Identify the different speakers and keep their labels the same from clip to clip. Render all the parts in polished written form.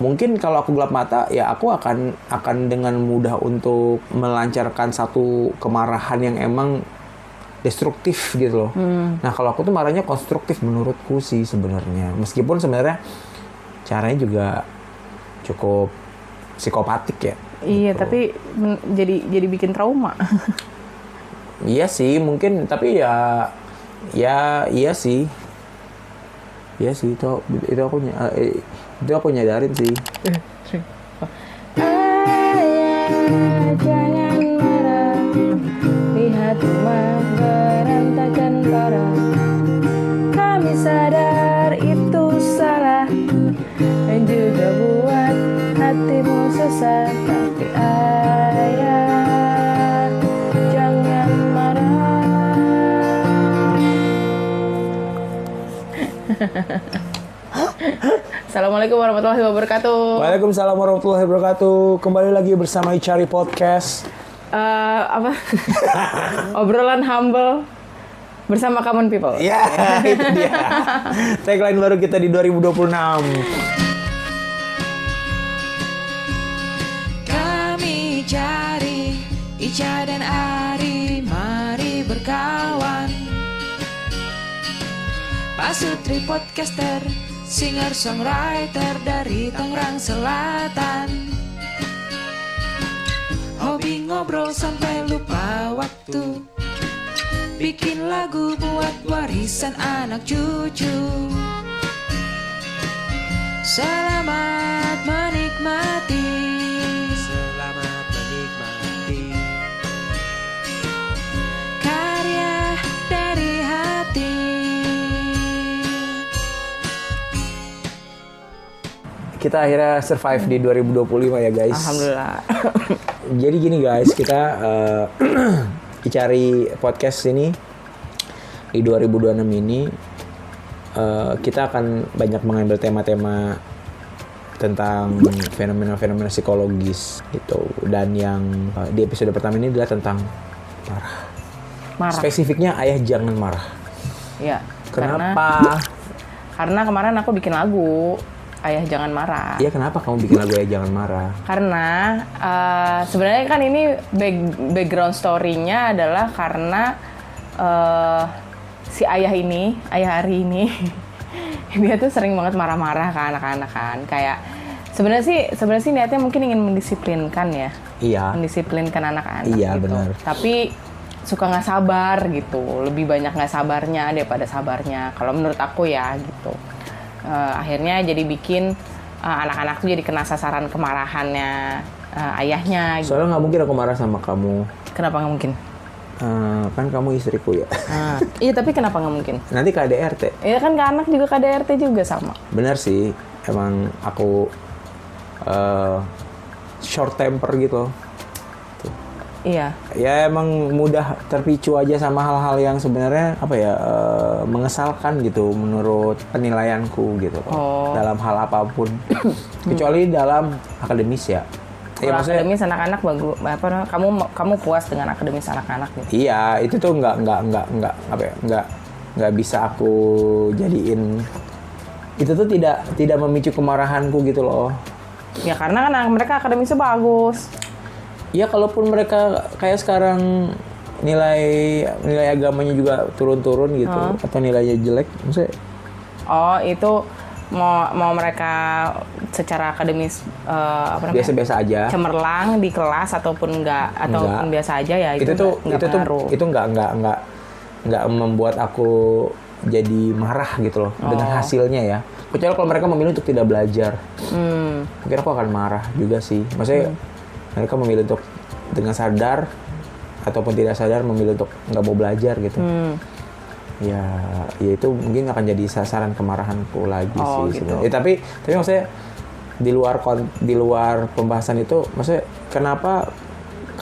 Speaker 1: Mungkin kalau aku gelap mata, ya aku akan dengan mudah untuk melancarkan satu kemarahan yang emang destruktif gitu loh. Nah kalau aku tuh marahnya konstruktif menurutku sih sebenarnya. Meskipun sebenarnya caranya juga cukup psikopatik ya.
Speaker 2: Iya,
Speaker 1: gitu.
Speaker 2: tapi jadi bikin trauma.
Speaker 1: Iya sih mungkin, tapi ya iya sih. Iya sih itu aku nyadarin sih.
Speaker 2: Ayah, jangan marah, lihat rumah berantakan parah. Kami sadar itu salah dan juga buat hatimu susah, tapi ayah, jangan marah. Assalamualaikum warahmatullahi wabarakatuh.
Speaker 1: Waalaikumsalam warahmatullahi wabarakatuh. Kembali lagi bersama Icari Podcast.
Speaker 2: Obrolan humble bersama common people.
Speaker 1: Ya, itu dia. Tagline baru kita di 2026.
Speaker 3: Kami cari Ica dan Ari, mari berkawan. Pak Sutri podcaster, singer songwriter dari Tangerang Selatan. Hobi ngobrol sampai lupa waktu, bikin lagu buat warisan anak cucu. Selamat menikmati. Selamat menikmati karya dari hati.
Speaker 1: Kita akhirnya survive di 2025 ya guys.
Speaker 2: Alhamdulillah.
Speaker 1: Jadi gini guys, kita Icari Podcast ini di 2026 ini kita akan banyak mengambil tema-tema tentang fenomena-fenomena psikologis gitu. Dan yang di episode pertama ini adalah tentang marah. Spesifiknya ayah jangan marah.
Speaker 2: Iya.
Speaker 1: Kenapa?
Speaker 2: Karena kemarin aku bikin lagu Ayah Jangan Marah.
Speaker 1: Iya, kenapa kamu bikin lagu Ayah Jangan Marah?
Speaker 2: Karena sebenarnya kan ini background story-nya adalah karena si ayah Ari ini dia tuh sering banget marah-marah ke anak-anak kan. Kayak sebenarnya sih niatnya mungkin ingin mendisiplinkan ya.
Speaker 1: Iya.
Speaker 2: Mendisiplinkan anak-anak
Speaker 1: Iya,
Speaker 2: gitu.
Speaker 1: benar.
Speaker 2: Tapi suka nggak sabar gitu. Lebih banyak nggak sabarnya daripada sabarnya. Kalau menurut aku ya gitu. Akhirnya jadi bikin anak-anak tuh jadi kena sasaran kemarahannya ayahnya gitu.
Speaker 1: Soalnya nggak mungkin aku marah sama kamu.
Speaker 2: Kenapa nggak mungkin?
Speaker 1: Kan kamu istriku ya.
Speaker 2: Iya, tapi kenapa nggak mungkin?
Speaker 1: Nanti KDRT.
Speaker 2: Iya kan ke anak juga KDRT juga sama.
Speaker 1: Bener sih, emang aku short temper gitu.
Speaker 2: Iya.
Speaker 1: Ya emang mudah terpicu aja sama hal-hal yang sebenarnya mengesalkan gitu menurut penilaianku gitu. Dalam hal apapun. Kecuali dalam akademis ya.
Speaker 2: Kalau akademis anak-anak bagus, kamu puas dengan akademis anak-anak gitu?
Speaker 1: Iya, itu tuh nggak bisa aku jadiin. Itu tuh tidak memicu kemarahanku gitu loh.
Speaker 2: Ya karena kan mereka akademisnya bagus.
Speaker 1: Ya kalaupun mereka kayak sekarang nilai agamanya juga turun-turun gitu atau nilainya jelek, maksudnya
Speaker 2: itu mau mereka secara akademis
Speaker 1: biasa-biasa aja,
Speaker 2: cemerlang di kelas ataupun enggak biasa aja ya itu
Speaker 1: nggak membuat aku jadi marah gitu loh dengan hasilnya ya. Kecuali kalau mereka memilih untuk tidak belajar, mungkin aku akan marah juga sih. Maksudnya mereka memilih untuk dengan sadar ataupun tidak sadar memilih untuk nggak mau belajar gitu. Ya itu mungkin akan jadi sasaran kemarahanku lagi sih
Speaker 2: gitu.
Speaker 1: sebenarnya. Tapi maksudnya di luar pembahasan itu, maksudnya kenapa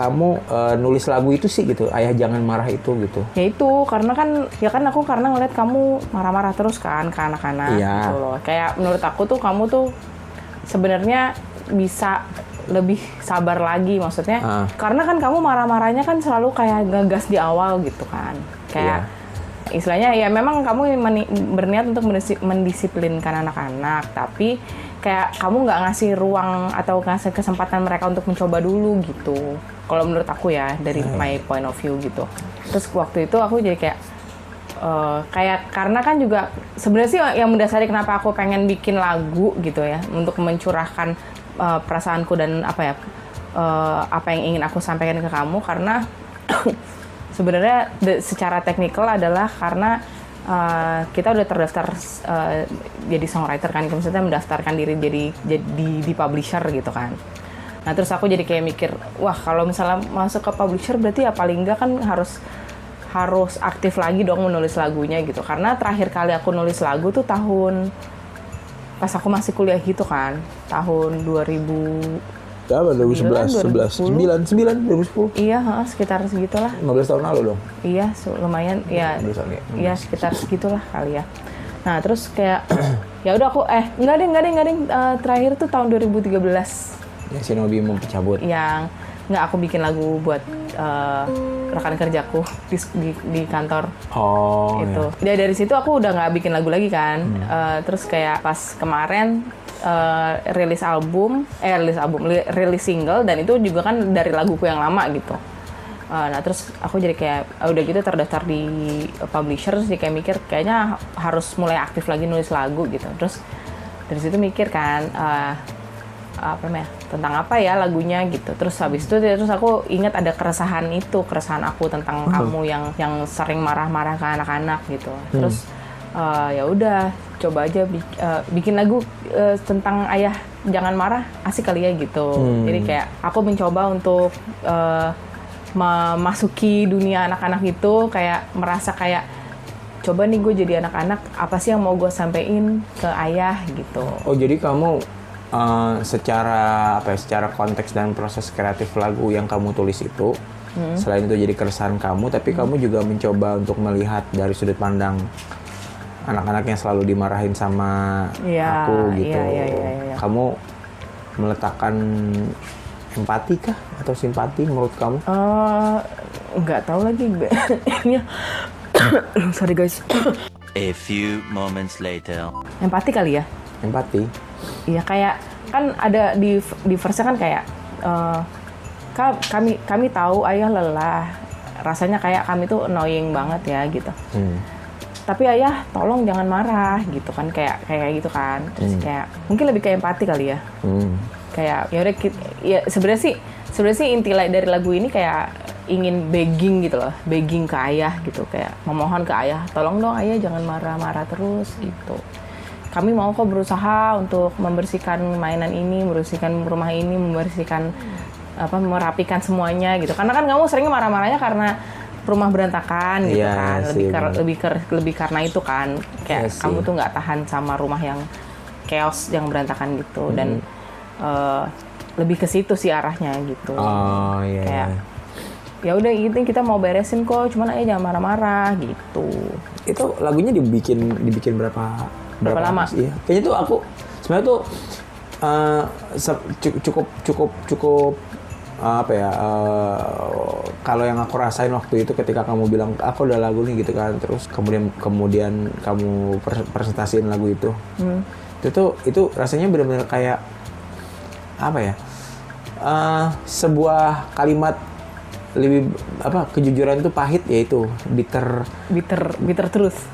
Speaker 1: kamu nulis lagu itu sih gitu, Ayah Jangan Marah itu gitu?
Speaker 2: Ya itu karena aku ngeliat kamu marah-marah terus kan ke anak-anak gitu loh. Kayak menurut aku tuh kamu tuh sebenarnya bisa lebih sabar lagi maksudnya. Karena kan kamu marah-marahnya kan selalu kayak ngegas di awal gitu kan. Kayak istilahnya ya memang kamu berniat untuk mendisiplinkan anak-anak, tapi kayak kamu nggak ngasih ruang atau ngasih kesempatan mereka untuk mencoba dulu gitu. Kalau menurut aku ya dari my point of view gitu. Terus waktu itu aku jadi kayak karena kan juga sebenarnya sih yang mendasari kenapa aku pengen bikin lagu gitu ya untuk mencurahkan perasaanku dan apa yang ingin aku sampaikan ke kamu karena sebenarnya secara teknikal adalah karena kita udah terdaftar jadi songwriter kan, maksudnya mendaftarkan diri jadi di publisher gitu kan. Nah terus aku jadi kayak mikir, wah kalau misalnya masuk ke publisher berarti ya paling enggak kan harus aktif lagi dong menulis lagunya gitu. Karena terakhir kali aku nulis lagu tuh pas aku masih kuliah gitu kan, tahun 2000
Speaker 1: Berapa? 2011, 2010.
Speaker 2: Iya, sekitar segitulah.
Speaker 1: 15 tahun lalu dong?
Speaker 2: Iya, lumayan. Ya, iya sekitar segitulah kali ya. Nah, terus kayak ya udah aku enggak deh. Terakhir tuh tahun 2013.
Speaker 1: Ya, Shinobi mau cabut.
Speaker 2: Yang nggak aku bikin lagu buat rekan kerjaku di kantor.
Speaker 1: Oh.
Speaker 2: Itu. Ya. Dari situ aku udah nggak bikin lagu lagi kan. Terus kayak pas kemarin rilis single dan itu juga kan dari laguku yang lama gitu. Nah terus aku jadi kayak udah gitu terdaftar di publisher, jadi kayak mikir kayaknya harus mulai aktif lagi nulis lagu gitu. Terus dari situ mikir kan tentang apa ya lagunya gitu. Terus habis itu aku ingat ada keresahan aku tentang kamu yang sering marah-marah ke anak-anak gitu. Terus ya udah coba aja bikin lagu tentang ayah jangan marah, asik kali ya gitu. Jadi kayak aku mencoba untuk memasuki dunia anak-anak itu, kayak merasa kayak coba nih gue jadi anak-anak, apa sih yang mau gue sampein ke ayah gitu.
Speaker 1: Oh jadi kamu secara konteks dan proses kreatif lagu yang kamu tulis itu selain itu jadi keresahan kamu, tapi kamu juga mencoba untuk melihat dari sudut pandang anak-anak yang selalu dimarahin sama aku gitu.
Speaker 2: Iya.
Speaker 1: Kamu meletakkan empati kah atau simpati menurut kamu?
Speaker 2: Nggak tahu lagi. Sorry guys.
Speaker 4: A few moments later.
Speaker 2: Empati kali ya?
Speaker 1: Empati.
Speaker 2: Iya kayak kan ada di verse kan kayak kami tahu ayah lelah, rasanya kayak kami tuh annoying banget ya gitu. Tapi ayah tolong jangan marah gitu kan, kayak gitu kan. Terus kayak mungkin lebih kayak empati kali ya. Kayak ya udah ya sebenarnya sih inti dari lagu ini kayak ingin begging gitu loh, begging ke ayah gitu, kayak memohon ke ayah, tolong dong ayah jangan marah-marah terus gitu. Kami mau kok berusaha untuk membersihkan mainan ini, membersihkan rumah ini, merapikan semuanya gitu. Karena kan kamu seringnya marah-marahnya karena rumah berantakan gitu kan, lebih karena itu kan, kayak kamu tuh nggak tahan sama rumah yang chaos, yang berantakan gitu, dan lebih ke situ sih arahnya gitu. Kayak ya udah gitu kita mau beresin kok, cuman aja jangan marah-marah gitu.
Speaker 1: Itu lagunya dibikin berapa
Speaker 2: lama
Speaker 1: sih? Iya. Kayaknya tuh aku sebenarnya tuh cukup kalau yang aku rasain waktu itu ketika kamu bilang aku udah lagu nih gitu kan, terus kemudian kamu presentasiin lagu itu, itu rasanya benar-benar kayak sebuah kalimat lebih kejujuran itu pahit, yaitu bitter truth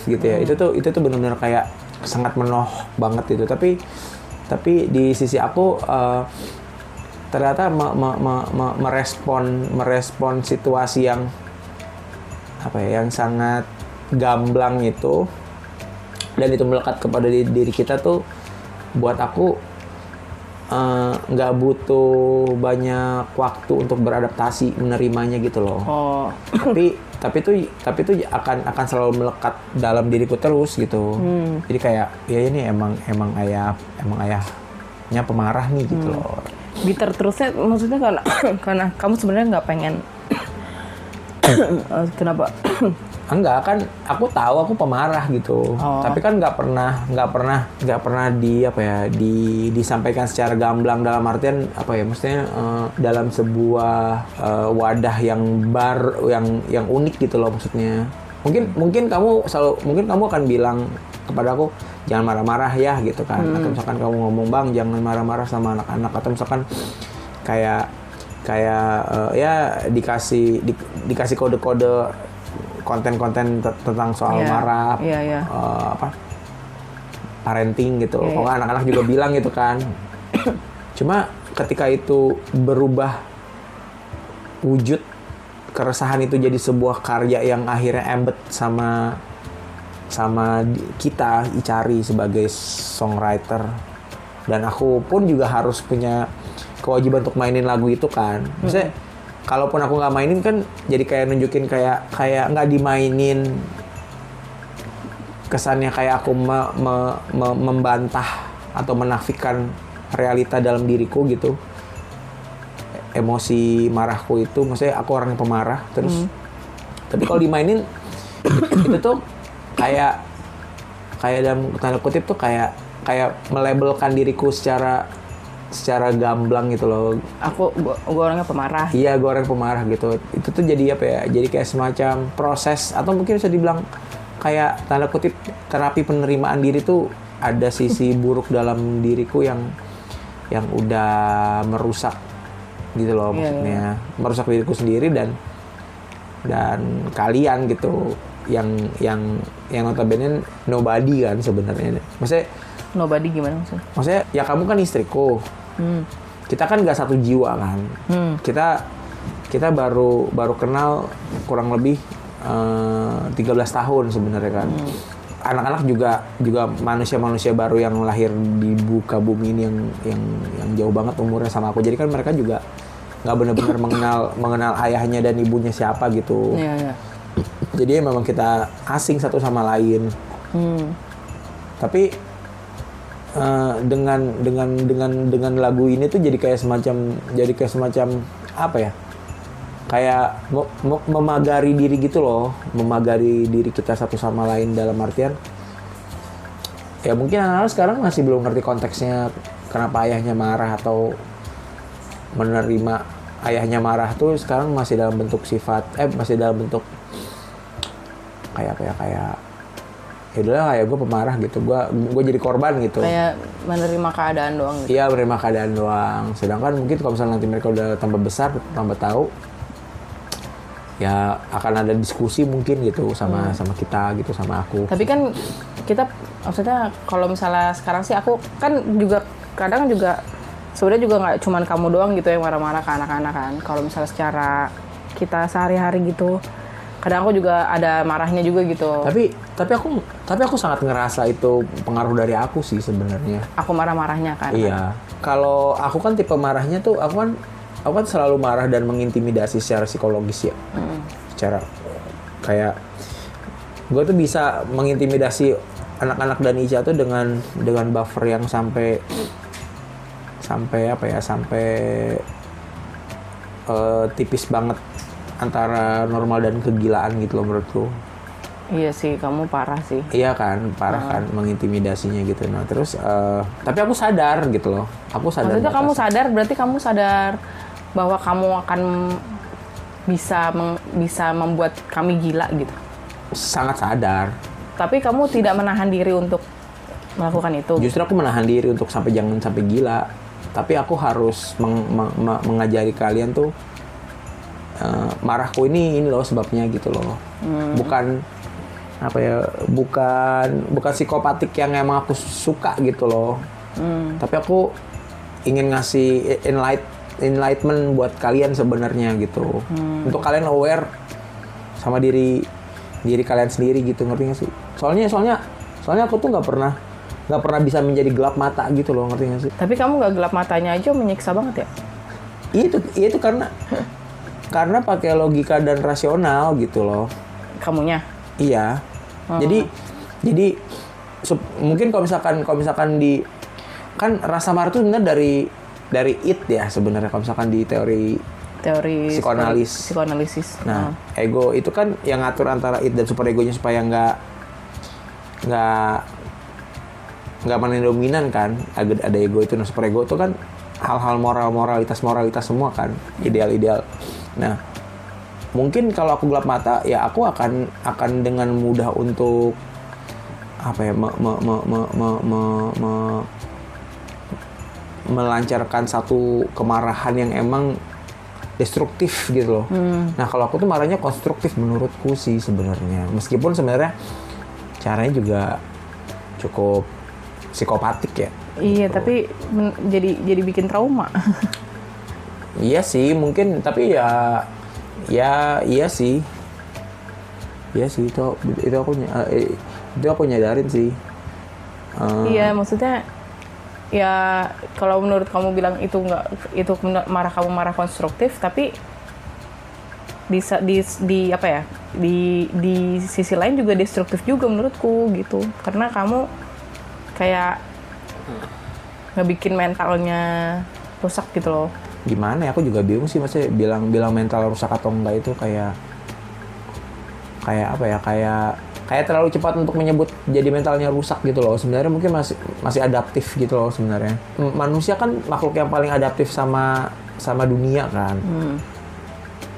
Speaker 1: gitu ya. Itu tuh benar-benar kayak sangat menoh banget itu, tapi di sisi aku ternyata merespon situasi yang yang sangat gamblang itu, dan itu melekat kepada diri kita tuh, buat aku nggak butuh banyak waktu untuk beradaptasi menerimanya gitu loh. Tapi itu akan selalu melekat dalam diriku terus gitu. Jadi kayak ya ini emang ayahnya pemarah nih gitu loh.
Speaker 2: Bitter terusnya maksudnya karena kamu sebenarnya nggak pengen kenapa?
Speaker 1: Enggak, kan aku tahu aku pemarah gitu. Tapi kan nggak pernah disampaikan secara gamblang, dalam artian maksudnya dalam sebuah wadah yang unik gitu loh maksudnya. Mungkin kamu akan bilang kepada aku, jangan marah-marah ya gitu kan. Atau misalkan kamu ngomong bang jangan marah-marah sama anak-anak, atau misalkan kayak ya dikasih kode-kode konten-konten tentang soal marah, parenting gitu. Kalau anak-anak juga bilang gitu kan. Cuma ketika itu berubah wujud, keresahan itu jadi sebuah karya yang akhirnya embed sama kita Icari sebagai songwriter, dan aku pun juga harus punya kewajiban untuk mainin lagu itu kan. Maksudnya kalaupun aku nggak mainin kan jadi kayak nunjukin kayak nggak dimainin, kesannya kayak aku membantah atau menafikan realita dalam diriku gitu. Emosi marahku itu, maksudnya aku orang yang pemarah terus. Tapi kalau dimainin itu tuh kayak dalam tanda kutip tuh kayak melabelkan diriku secara gamblang gitu loh.
Speaker 2: Gue orangnya pemarah.
Speaker 1: Iya, gue orang pemarah gitu. Itu tuh jadi apa ya? Jadi kayak semacam proses, atau mungkin bisa dibilang kayak tanda kutip terapi penerimaan diri tuh. Ada sisi buruk dalam diriku yang udah merusak gitu loh, maksudnya merusak diriku sendiri dan kalian gitu yang notabene nobody kan sebenarnya. Maksudnya
Speaker 2: nobody gimana maksudnya?
Speaker 1: Maksudnya ya kamu kan istriku. Kita kan nggak satu jiwa kan. Kita baru kenal kurang lebih 13 tahun sebenarnya kan. Anak-anak juga manusia-manusia baru yang lahir di muka bumi ini yang jauh banget umurnya sama aku. Jadi kan mereka juga nggak benar-benar mengenal ayahnya dan ibunya siapa gitu. Jadi memang kita asing satu sama lain. Tapi dengan lagu ini tuh jadi kayak semacam apa ya? Kayak memagari diri gitu loh, memagari diri kita satu sama lain, dalam artian ya mungkin anak-anak sekarang masih belum ngerti konteksnya kenapa ayahnya marah atau menerima ayahnya marah tuh sekarang masih dalam bentuk masih dalam bentuk kayak ya udahlah kayak gue pemarah gitu, gue jadi korban gitu,
Speaker 2: kayak menerima keadaan doang gitu.
Speaker 1: Iya, menerima keadaan doang. Sedangkan mungkin kalau misalnya nanti mereka udah tambah besar, tambah tahu, ya akan ada diskusi mungkin gitu sama kita gitu, sama aku.
Speaker 2: Tapi kan kita maksudnya kalau misalnya sekarang sih aku kan juga kadang juga sebenarnya juga nggak cuman kamu doang gitu yang marah-marah ke anak-anak kan. Kalau misalnya secara kita sehari-hari gitu, kadang aku juga ada marahnya juga gitu. Tapi aku sangat ngerasa itu pengaruh dari aku sih sebenarnya. Aku marah-marahnya kan.
Speaker 1: Iya. Kalau aku kan tipe marahnya tuh aku kan selalu marah dan mengintimidasi secara psikologis ya. Secara kayak gue tuh bisa mengintimidasi anak-anak dan Ica tuh dengan buffer yang sampai tipis banget antara normal dan kegilaan gitu loh menurutku.
Speaker 2: Iya sih, kamu parah sih.
Speaker 1: Iya kan, parah kan mengintimidasinya gitu. Nah terus, tapi aku sadar gitu loh. Aku sadar.
Speaker 2: Maksudnya kamu sadar, berarti kamu sadar bahwa kamu akan bisa membuat kami gila gitu.
Speaker 1: Sangat sadar.
Speaker 2: Tapi kamu tidak menahan diri untuk melakukan itu.
Speaker 1: Justru aku menahan diri untuk jangan sampai gila. Tapi aku harus mengajari kalian tuh, marahku ini loh sebabnya gitu loh. Bukan apa ya, bukan psikopatik yang emang aku suka gitu loh. Tapi aku ingin ngasih enlightenment buat kalian sebenarnya gitu. Untuk kalian aware sama diri kalian sendiri gitu, ngerti nggak sih? Soalnya aku tuh nggak pernah bisa menjadi gelap mata gitu loh, ngerti nggak sih?
Speaker 2: Tapi kamu nggak gelap matanya aja menyiksa banget ya?
Speaker 1: Itu karena pakai logika dan rasional gitu loh.
Speaker 2: Kamunya?
Speaker 1: Iya. Jadi mungkin kalau misalkan di kan rasa marah itu sebenarnya dari it ya sebenarnya, kalau misalkan di teori psikoanalisis. Nah, ego itu kan yang ngatur antara it dan super egonya supaya nggak mana dominan kan. Ada ego itu, nah super ego itu kan hal-hal moralitas semua kan, ideal. Nah, mungkin kalau aku gelap mata ya aku akan dengan mudah untuk apa ya melancarkan satu kemarahan yang emang destruktif gitu loh. Nah kalau aku tuh marahnya konstruktif menurutku sih sebenarnya, meskipun sebenarnya caranya juga cukup psikopatik ya.
Speaker 2: Iya,
Speaker 1: gitu.
Speaker 2: tapi jadi bikin trauma.
Speaker 1: Iya sih mungkin, tapi iya sih itu aku nyadarin sih.
Speaker 2: Iya, maksudnya ya kalau menurut kamu bilang itu marah konstruktif, tapi di apa ya, di sisi lain juga destruktif juga menurutku gitu, karena kamu kayak ngebikin mentalnya rusak gitu loh.
Speaker 1: Gimana ya, aku juga bingung sih maksudnya bilang mental rusak atau enggak, itu kayak apa ya, kayak terlalu cepat untuk menyebut jadi mentalnya rusak gitu loh. Sebenarnya mungkin masih adaptif gitu loh sebenarnya. Manusia kan makhluk yang paling adaptif sama dunia kan.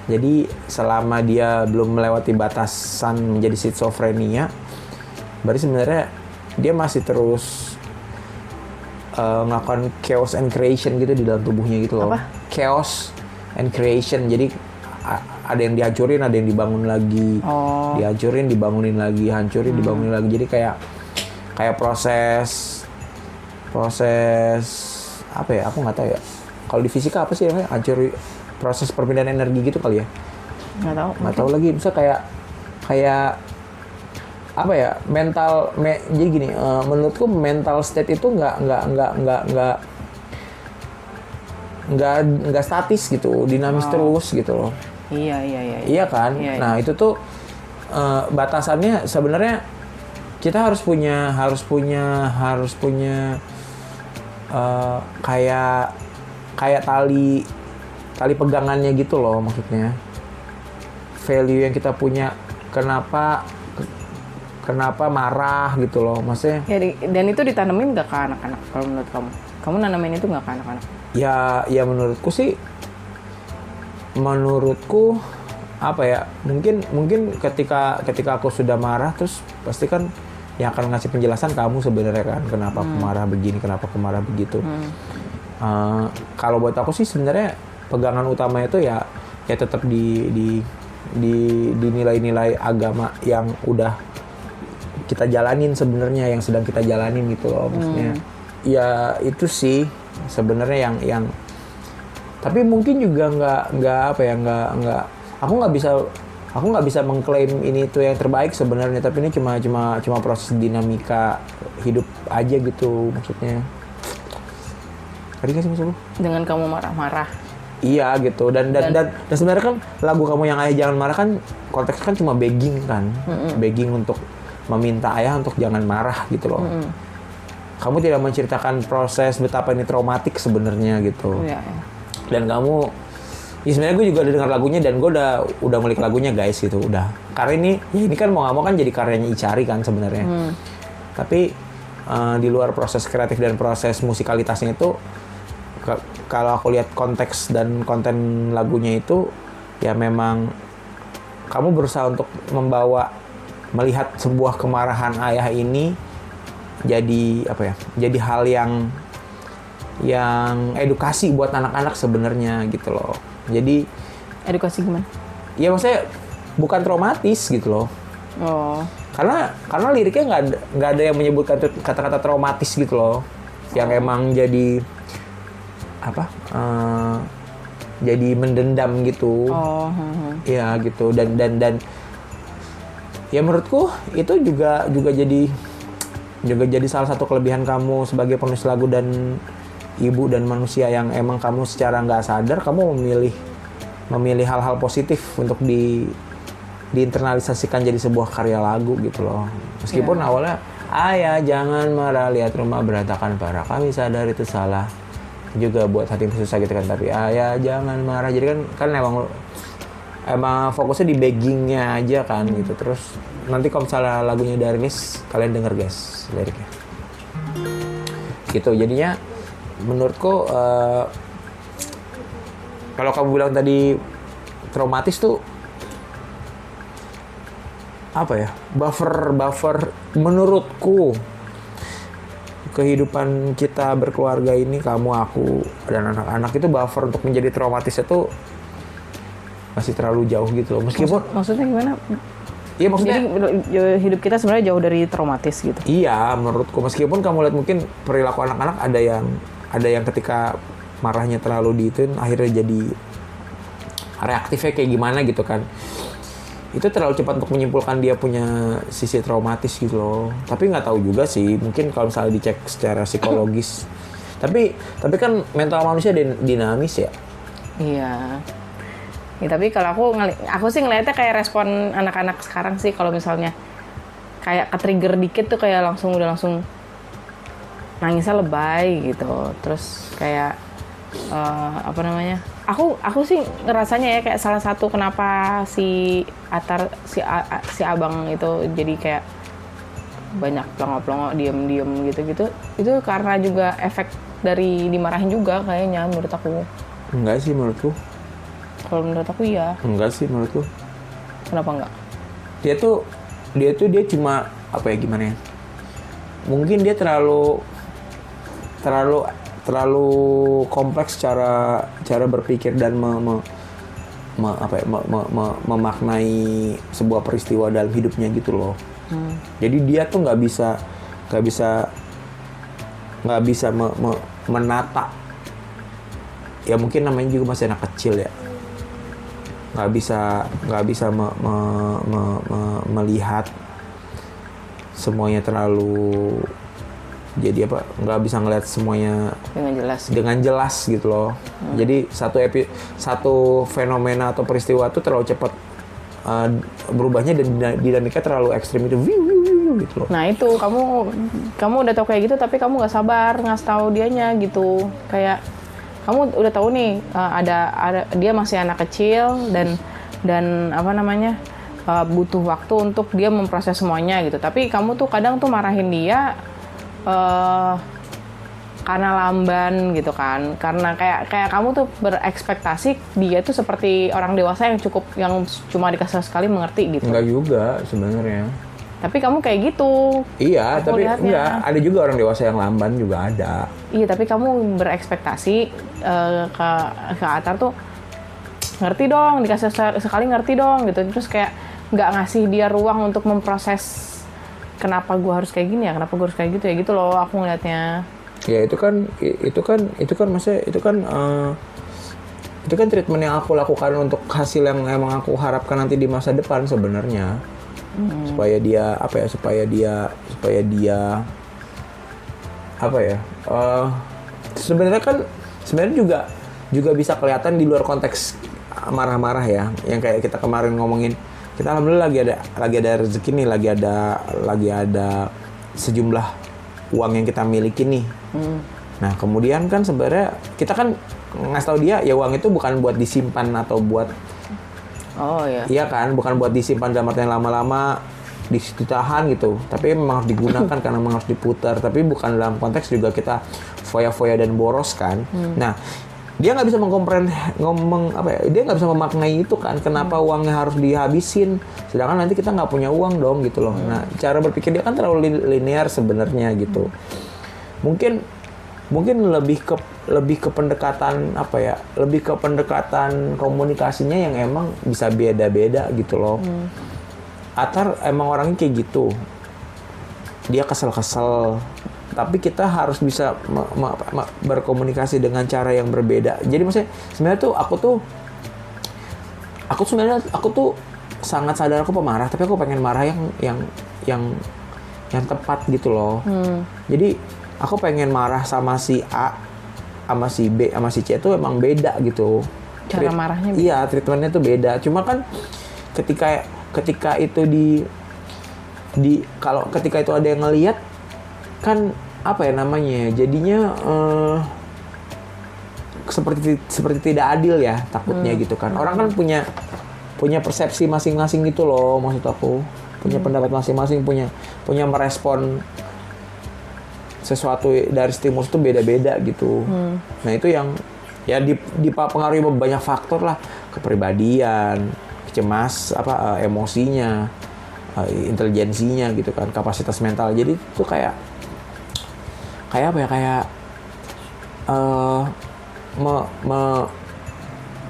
Speaker 1: Jadi selama dia belum melewati batasan menjadi schizophrenia, berarti sebenarnya dia masih terus melakukan chaos and creation gitu di dalam tubuhnya gitu loh.
Speaker 2: Apa?
Speaker 1: Chaos and creation. Jadi ada yang dihancurin, ada yang dibangun lagi. Dihancurin, dibangunin lagi, hancurin, dibangunin lagi. Jadi kayak proses apa ya? Aku nggak tahu ya. Kalau di fisika apa sih namanya? Proses perpindahan energi gitu kali ya? Nggak tahu lagi. Bisa kayak apa ya, jadi gini, menurutku mental state itu nggak statis gitu, dinamis terus gitu loh. Iya kan?
Speaker 2: Iya.
Speaker 1: Nah itu tuh batasannya sebenarnya kita harus punya kayak tali pegangannya gitu loh, maksudnya value yang kita punya, kenapa marah gitu loh, maksudnya.
Speaker 2: Ya, dan itu ditanemin nggak ke anak-anak kalau menurut kamu? Kamu nanamin itu nggak ke anak-anak?
Speaker 1: Ya menurutku apa ya, mungkin ketika aku sudah marah, terus pasti kan yang akan ngasih penjelasan kamu sebenarnya kan, kenapa aku marah begini, kenapa aku marah begitu. Kalau buat aku sih sebenarnya pegangan utamanya itu ya tetap di nilai-nilai agama yang udah kita jalanin sebenarnya, yang sedang kita jalanin gitu loh, maksudnya. Ya itu sih sebenarnya yang tapi mungkin juga nggak aku nggak bisa mengklaim ini itu yang terbaik sebenarnya, tapi ini cuma proses dinamika hidup aja gitu, maksudnya. Tadi nggak sih maksud lu?
Speaker 2: Dengan kamu marah-marah.
Speaker 1: Iya gitu, dan sebenarnya kan lagu Kamu Yang Ayah Jangan Marah kan konteksnya kan cuma begging kan, begging untuk meminta ayah untuk jangan marah gitu loh. Kamu tidak menceritakan proses betapa ini traumatik sebenarnya gitu.
Speaker 2: Iya.
Speaker 1: Dan kamu, ya sebenarnya gue juga udah dengar lagunya dan gue udah ngulik lagunya guys gitu, udah. Karena ini kan mau nggak mau kan jadi karyanya Icari kan sebenarnya. Tapi di luar proses kreatif dan proses musikalitasnya itu, kalau aku lihat konteks dan konten lagunya itu, ya memang kamu berusaha untuk melihat sebuah kemarahan ayah ini jadi apa ya? Jadi hal yang edukasi buat anak-anak sebenarnya gitu loh. Jadi
Speaker 2: Edukasi gimana?
Speaker 1: ya maksudnya bukan traumatis gitu loh. Karena liriknya nggak ada yang menyebutkan kata-kata traumatis gitu loh. Yang emang jadi apa? Jadi mendendam gitu. Ya gitu, dan ya menurutku itu juga jadi salah satu kelebihan kamu sebagai penulis lagu dan ibu dan manusia, yang emang kamu secara nggak sadar kamu memilih hal-hal positif untuk diinternalisasikan jadi sebuah karya lagu gitu loh. Meskipun awalnya ayah jangan marah, lihat rumah berantakan parah, kami sadar itu salah juga buat hati susah gitu kan, tapi ayah jangan marah. Jadi kan emang fokusnya di beggingnya aja kan gitu. Terus nanti kalau misalnya lagunya udah rilis, kalian denger guys liriknya gitu. Jadinya menurutku kalau kamu bilang tadi traumatis tuh, apa ya, buffer menurutku kehidupan kita berkeluarga ini, kamu, aku, dan anak-anak itu buffer untuk menjadi traumatis itu masih terlalu jauh gitu loh. Meskipun
Speaker 2: maksudnya gimana?
Speaker 1: Iya maksudnya
Speaker 2: Jadi hidup kita sebenarnya jauh dari traumatis gitu.
Speaker 1: iya menurutku, meskipun kamu lihat mungkin perilaku anak-anak ada yang ketika marahnya terlalu diituin akhirnya jadi reaktifnya kayak gimana gitu kan. Itu terlalu cepat untuk menyimpulkan dia punya sisi traumatis gitu loh. Tapi nggak tahu juga sih, mungkin kalau misalnya dicek secara psikologis. Tapi kan mental manusia dinamis ya.
Speaker 2: Iya. Ya, tapi kalau aku sih ngeliatnya kayak respon anak-anak sekarang sih, kalau misalnya kayak ke-trigger dikit tuh kayak langsung nangisnya lebay gitu. Terus kayak apa namanya? Aku sih ngerasanya ya kayak salah satu kenapa si Atar si abang itu jadi kayak banyak plongo-plongo diem gitu itu karena juga efek dari dimarahin juga kayaknya menurut aku.
Speaker 1: Enggak sih menurutku.
Speaker 2: Kalau menurut aku iya.
Speaker 1: Enggak sih menurutku.
Speaker 2: Kenapa enggak?
Speaker 1: Dia cuma apa ya, gimana ya? Mungkin dia terlalu kompleks cara berpikir dan memaknai sebuah peristiwa dalam hidupnya gitu loh. Jadi dia tuh nggak bisa menata. Ya mungkin namanya juga masih anak kecil ya. Nggak bisa melihat semuanya terlalu. Jadi nggak bisa ngeliat semuanya dengan jelas gitu loh. Jadi satu fenomena atau peristiwa itu terlalu cepat berubahnya dan dinamika terlalu ekstrim itu gitu loh.
Speaker 2: Nah itu kamu udah tahu kayak gitu tapi kamu nggak sabar ngasih tahu dianya gitu. Kayak kamu udah tahu nih ada dia masih anak kecil dan apa namanya butuh waktu untuk dia memproses semuanya gitu. Tapi kamu tuh kadang tuh marahin dia karena lamban gitu kan, karena kayak kamu tuh berekspektasi dia tuh seperti orang dewasa yang cuma dikasih sekali mengerti gitu.
Speaker 1: Enggak juga sebenarnya.
Speaker 2: Tapi kamu kayak gitu.
Speaker 1: Iya, tapi
Speaker 2: lihatnya.
Speaker 1: enggak, ada juga orang dewasa yang lamban juga ada.
Speaker 2: Iya, tapi kamu berekspektasi ke Atar tuh ngerti dong, dikasih sekali ngerti dong gitu. Terus kayak nggak ngasih dia ruang untuk memproses kenapa gue harus kayak gini ya, kenapa gue harus kayak gitu ya gitu loh aku ngeliatnya.
Speaker 1: Ya itu kan maksudnya itu kan treatment yang aku lakukan untuk hasil yang emang aku harapkan nanti di masa depan sebenarnya. Supaya dia sebenarnya juga bisa kelihatan di luar konteks marah-marah ya, yang kayak kita kemarin ngomongin. Kita alhamdulillah lagi ada rezeki nih, lagi ada sejumlah uang yang kita miliki nih. Nah kemudian kan sebenarnya kita kan ngasih tahu dia ya uang itu bukan buat disimpan atau buat iya kan, bukan buat disimpan dalam artian lama-lama ditahan gitu, tapi memang harus digunakan karena memang harus diputar, tapi bukan dalam konteks juga kita foya-foya dan boros kan. Nah dia nggak bisa dia nggak bisa memaknai itu kan, kenapa uangnya harus dihabisin sedangkan nanti kita nggak punya uang dong gitu loh. Nah cara berpikir dia kan terlalu linear sebenarnya gitu. Mungkin lebih ke pendekatan lebih ke pendekatan komunikasinya yang emang bisa beda-beda gitu loh. Atar emang orangnya kayak gitu, dia kesel-kesel. Tapi kita harus bisa berkomunikasi dengan cara yang berbeda. Jadi maksudnya sebenarnya tuh aku tuh sangat sadar aku pemarah, tapi aku pengen marah yang tepat gitu loh. Jadi aku pengen marah sama si A, sama si B, sama si C itu emang beda gitu.
Speaker 2: Cara marahnya beda.
Speaker 1: Iya, treatmentnya tuh beda. Cuma kan ketika itu ketika itu ada yang ngelihat kan jadinya seperti tidak adil ya takutnya gitu kan. Orang kan punya persepsi masing-masing gitu loh, maksud aku punya pendapat masing-masing, punya merespon sesuatu dari stimulus itu beda-beda gitu. Nah itu yang ya dipengaruhi banyak faktor lah, kepribadian, emosinya, intelijensinya gitu kan, kapasitas mental. Jadi itu kayak apa ya, kayak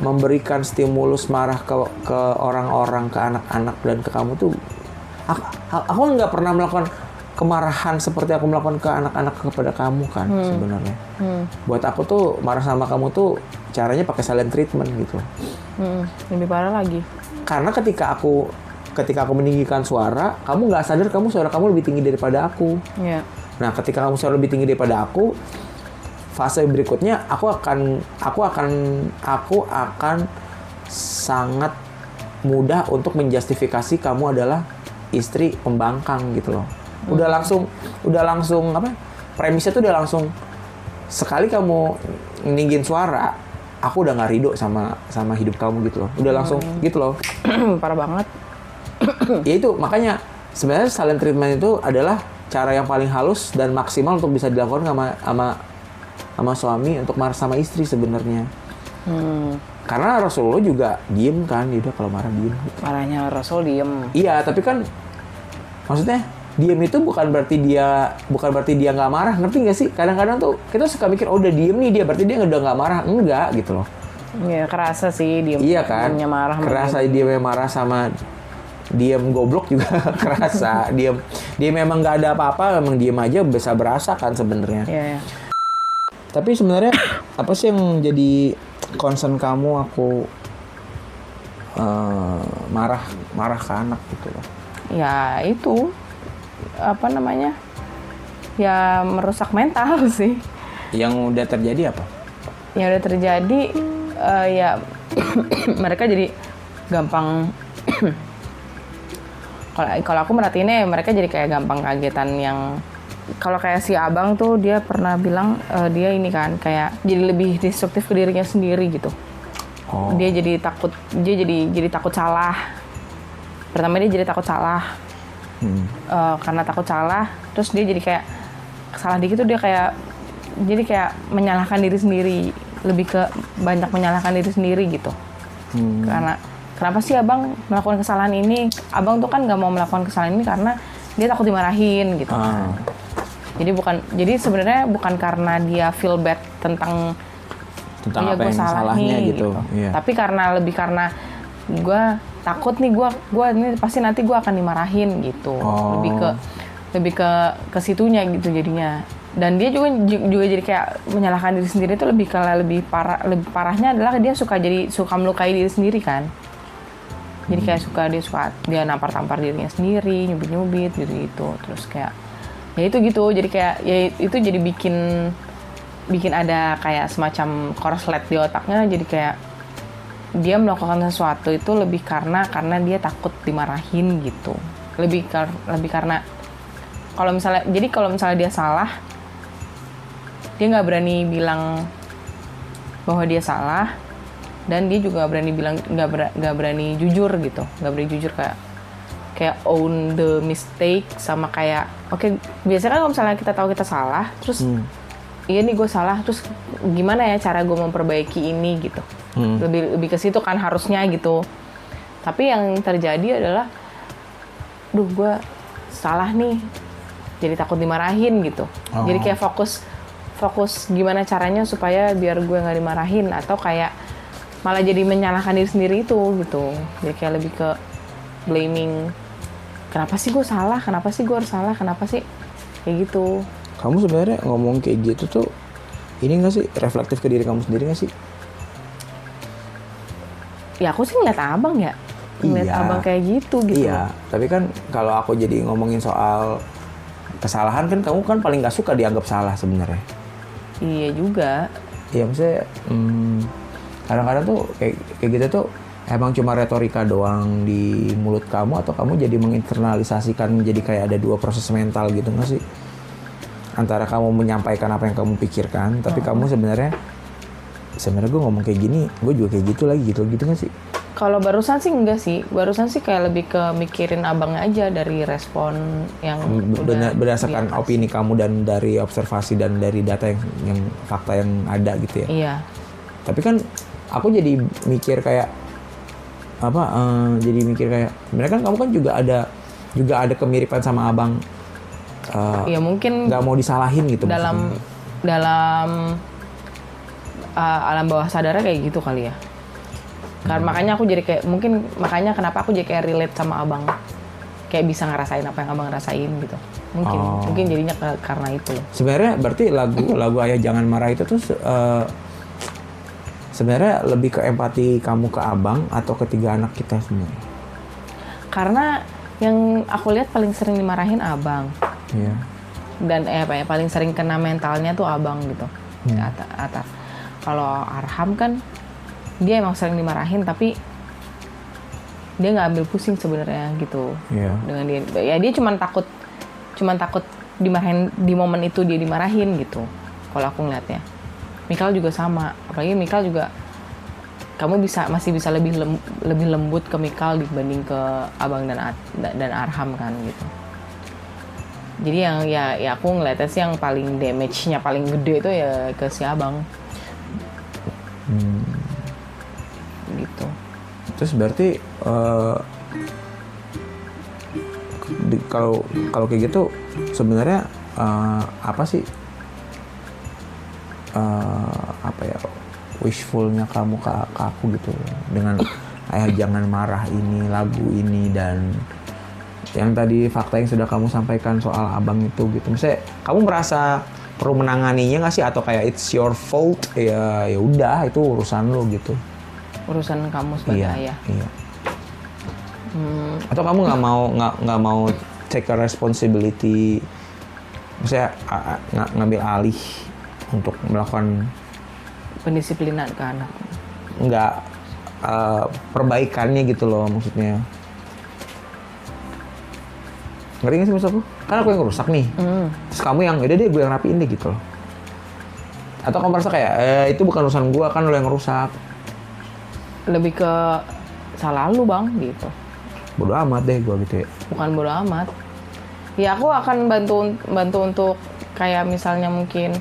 Speaker 1: memberikan stimulus marah ke orang-orang, ke anak-anak dan ke kamu tuh. Aku nggak pernah melakukan kemarahan seperti aku melakukan ke anak-anak kepada kamu kan sebenarnya. Buat aku tuh marah sama kamu tuh caranya pakai silent treatment gitu.
Speaker 2: Lebih parah lagi.
Speaker 1: Karena ketika aku meninggikan suara, kamu nggak sadar suara kamu lebih tinggi daripada aku.
Speaker 2: Iya.
Speaker 1: Nah, ketika kamu suara lebih tinggi daripada aku, fase berikutnya aku akan sangat mudah untuk menjustifikasi kamu adalah istri pembangkang gitu loh. Udah langsung apa? Premisnya tuh udah langsung, sekali kamu ninggin suara, aku udah nggak ridho sama hidup kamu gitu loh. Udah langsung gitu loh.
Speaker 2: Parah banget.
Speaker 1: Ya itu makanya sebenarnya silent treatment itu adalah cara yang paling halus dan maksimal untuk bisa dilakukan sama suami untuk marah sama istri sebenarnya. Karena Rasulullah juga diem kan, dia kalau marah diem.
Speaker 2: Marahnya Rasul diem.
Speaker 1: Iya, tapi kan maksudnya diem itu bukan berarti dia nggak marah, ngerti nggak sih? Kadang-kadang tuh kita suka mikir, oh udah diem nih dia, berarti dia udah nggak marah. Enggak gitu loh.
Speaker 2: Iya, kerasa sih diem.
Speaker 1: Iya kan?
Speaker 2: Diemnya marah.
Speaker 1: Kerasa diemnya marah sama diem goblok juga kerasa. Diem memang nggak ada apa-apa, memang diem aja bisa berasa kan sebenarnya.
Speaker 2: Iya.
Speaker 1: Tapi sebenarnya apa sih yang jadi concern kamu aku marah ke anak gitu loh?
Speaker 2: Ya itu apa namanya? Ya merusak mental sih.
Speaker 1: Yang udah terjadi apa?
Speaker 2: Yang udah terjadi ya mereka jadi gampang. Kalau aku merhatiinnya mereka jadi kayak gampang kagetan yang kalau kayak si abang tuh dia pernah bilang dia ini kan kayak jadi lebih destruktif ke dirinya sendiri gitu.
Speaker 1: Oh.
Speaker 2: Dia jadi takut salah. Pertama dia jadi takut salah. Karena takut salah, terus dia jadi kayak salah dikit tuh dia kayak jadi kayak menyalahkan diri sendiri, lebih ke banyak menyalahkan diri sendiri gitu. Karena kenapa sih abang melakukan kesalahan ini? Abang tuh kan nggak mau melakukan kesalahan ini karena dia takut dimarahin gitu. Jadi sebenarnya bukan karena dia feel bad tentang
Speaker 1: apa yang salahnya gitu. Iya.
Speaker 2: Tapi lebih karena gue takut nih gue ini pasti nanti gue akan dimarahin gitu. Lebih ke situnya gitu jadinya. Dan dia juga jadi kayak menyalahkan diri sendiri itu lebih parahnya adalah dia suka melukai diri sendiri kan. Jadi kayak dia nampar-tampar dirinya sendiri, nyubit-nyubit gitu. Terus kayak ya itu gitu. Jadi kayak ya itu jadi bikin ada kayak semacam korslet di otaknya. Jadi kayak dia melakukan sesuatu itu lebih karena dia takut dimarahin gitu. Lebih karena kalau misalnya dia salah, dia nggak berani bilang bahwa dia salah, dan dia juga berani bilang nggak berani jujur gitu, nggak berani jujur kayak own the mistake sama kayak oke, biasanya kan kalau misalnya kita tahu kita salah, terus iya nih gue salah, terus gimana ya cara gue memperbaiki ini gitu, lebih ke situ kan harusnya gitu. Tapi yang terjadi adalah, duh gue salah nih, jadi takut dimarahin gitu. Jadi kayak fokus gimana caranya supaya biar gue nggak dimarahin, atau kayak malah jadi menyalahkan diri sendiri itu gitu. Jadi kayak lebih ke blaming, kenapa sih gue salah, kenapa sih gue harus salah, kenapa sih kayak gitu.
Speaker 1: Kamu sebenarnya ngomong kayak gitu tuh ini nggak sih reflektif ke diri kamu sendiri nggak sih?
Speaker 2: Ya aku sih ngeliat abang ya, ngeliat abang kayak gitu.
Speaker 1: Iya, tapi kan kalau aku jadi ngomongin soal kesalahan kan kamu kan paling nggak suka dianggap salah sebenarnya.
Speaker 2: Iya juga.
Speaker 1: Iya, maksudnya kadang-kadang tuh kayak gitu tuh emang cuma retorika doang di mulut kamu, atau kamu jadi menginternalisasikan, jadi kayak ada dua proses mental gitu nggak sih? Antara kamu menyampaikan apa yang kamu pikirkan, tapi kamu sebenarnya gue ngomong kayak gini, gue juga kayak gitu lagi gitu nggak sih?
Speaker 2: Kalau barusan sih enggak sih, barusan sih kayak lebih ke mikirin abang aja dari respon yang
Speaker 1: berdasarkan opini kamu dan dari observasi dan dari data yang fakta yang ada gitu ya.
Speaker 2: Iya.
Speaker 1: Tapi kan aku jadi mikir kayak sebenarnya kan kamu kan juga juga ada kemiripan sama abang.
Speaker 2: Ya mungkin
Speaker 1: Nggak mau disalahin gitu.
Speaker 2: dalam alam bawah sadarnya kayak gitu kali ya. Karena makanya aku jadi kayak makanya kenapa aku jadi kayak relate sama abang. Kayak bisa ngerasain apa yang abang rasain gitu. Mungkin jadinya karena itu.
Speaker 1: Sebenarnya berarti lagu Ayah Jangan Marah itu tuh sebenarnya lebih ke empati kamu ke abang atau ketiga anak kita sebenarnya?
Speaker 2: Karena yang aku lihat paling sering dimarahin abang.
Speaker 1: Iya.
Speaker 2: Dan paling sering kena mentalnya tuh abang gitu. Atas. Kalau Arham kan dia emang sering dimarahin tapi dia nggak ambil pusing sebenarnya gitu.
Speaker 1: Iya.
Speaker 2: Dengan dia ya dia cuman takut dimarahin di momen itu, dia dimarahin gitu. Kalau aku ngeliatnya. Mikal juga sama, apalagi Mikal juga kamu masih bisa lebih lembut ke Mikal dibanding ke abang dan Arham kan gitu. Jadi yang ya aku ngeliatnya sih yang paling damage-nya paling gede itu ya ke si abang. Gitu.
Speaker 1: Terus berarti kalau kayak gitu sebenarnya apa sih wishfulnya kamu ke aku gitu dengan Ayah Jangan Marah ini, lagu ini, dan yang tadi fakta yang sudah kamu sampaikan soal abang itu gitu. Misalnya kamu merasa perlu menanganinya nggak sih, atau kayak it's your fault, ya udah itu urusan lo gitu.
Speaker 2: Urusan kamu sebagai ayah.
Speaker 1: Iya. Atau kamu nggak mau take a responsibility, misalnya ngambil alih untuk melakukan
Speaker 2: pendisiplinan ke anak.
Speaker 1: Nggak perbaikannya gitu loh maksudnya. Ngerti nggak sih maksud aku? Kan aku yang rusak nih. Terus kamu yang udah deh gue yang rapiin deh gitu loh. Atau kamu merasa kayak itu bukan urusan gue, kan lo yang rusak.
Speaker 2: Lebih ke salah lu bang gitu.
Speaker 1: Bodo amat deh gue gitu ya.
Speaker 2: Bukan bodo amat. Ya aku akan bantu untuk kayak misalnya mungkin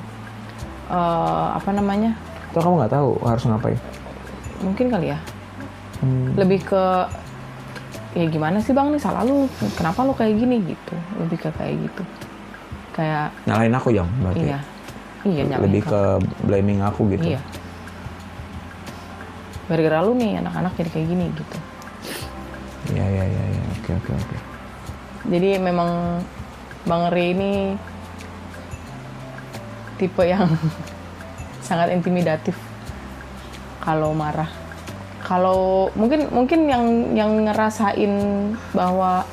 Speaker 1: Atau kamu nggak tahu harus ngapain?
Speaker 2: Mungkin kali ya. Lebih ke ya gimana sih bang nih salah lu, kenapa lu kayak gini gitu. Lebih ke kayak gitu. Kayak
Speaker 1: nyalain aku yang berarti.
Speaker 2: Iya nyalain.
Speaker 1: Lebih ke blaming aku gitu.
Speaker 2: Iya. Gara-gara lu nih anak-anak jadi kayak gini gitu.
Speaker 1: Iya. Oke.
Speaker 2: Jadi memang Bang Ri ini tipe yang sangat intimidatif kalau marah. Kalau mungkin yang ngerasain bahwa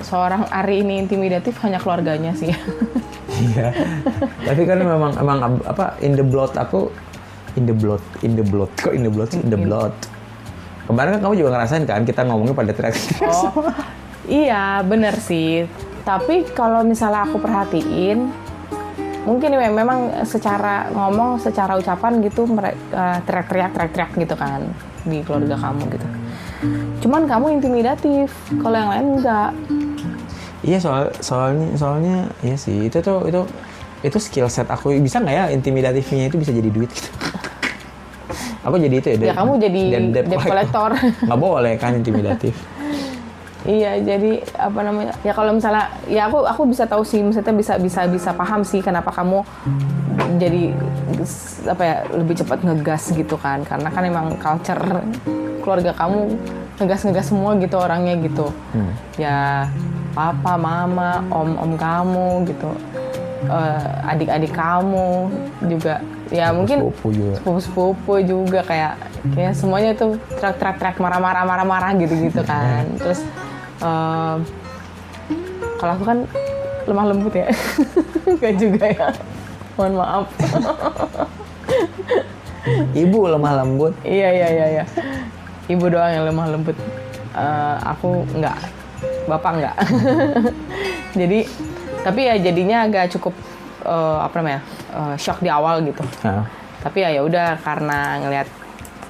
Speaker 2: seorang Ari ini intimidatif hanya keluarganya sih.
Speaker 1: Iya. Tapi kan memang in the blood. Kemarin kan kamu juga ngerasain kan kita ngomongnya pada teriak-teriak.
Speaker 2: Oh, iya bener sih. Tapi kalau misalnya aku perhatiin, mungkin memang secara ngomong, secara ucapan gitu teriak-teriak gitu kan di keluarga kamu gitu. Cuman kamu intimidatif, kalau yang lain enggak.
Speaker 1: Iya soalnya iya sih itu skill set aku. Bisa nggak ya intimidatifnya itu bisa jadi duit gitu? Aku jadi itu ya.
Speaker 2: Ya kamu jadi debt collector.
Speaker 1: Nggak boleh kan intimidatif.
Speaker 2: Iya, jadi ya kalau misalnya ya aku bisa tahu sih, maksudnya bisa paham sih kenapa kamu jadi lebih cepat ngegas gitu kan, karena kan emang culture keluarga kamu ngegas semua gitu orangnya gitu. Ya papa, mama, om kamu gitu, adik-adik kamu juga. Ya mungkin sepupu juga kayak semuanya tuh teriak marah gitu kan. Terus kalau aku kan lemah lembut ya. Gak juga ya, mohon maaf.
Speaker 1: Ibu lemah lembut.
Speaker 2: Iya. Ibu doang yang lemah lembut. Aku enggak, bapak enggak. Jadi tapi ya jadinya agak cukup shock di awal gitu. Tapi ya udah, karena ngelihat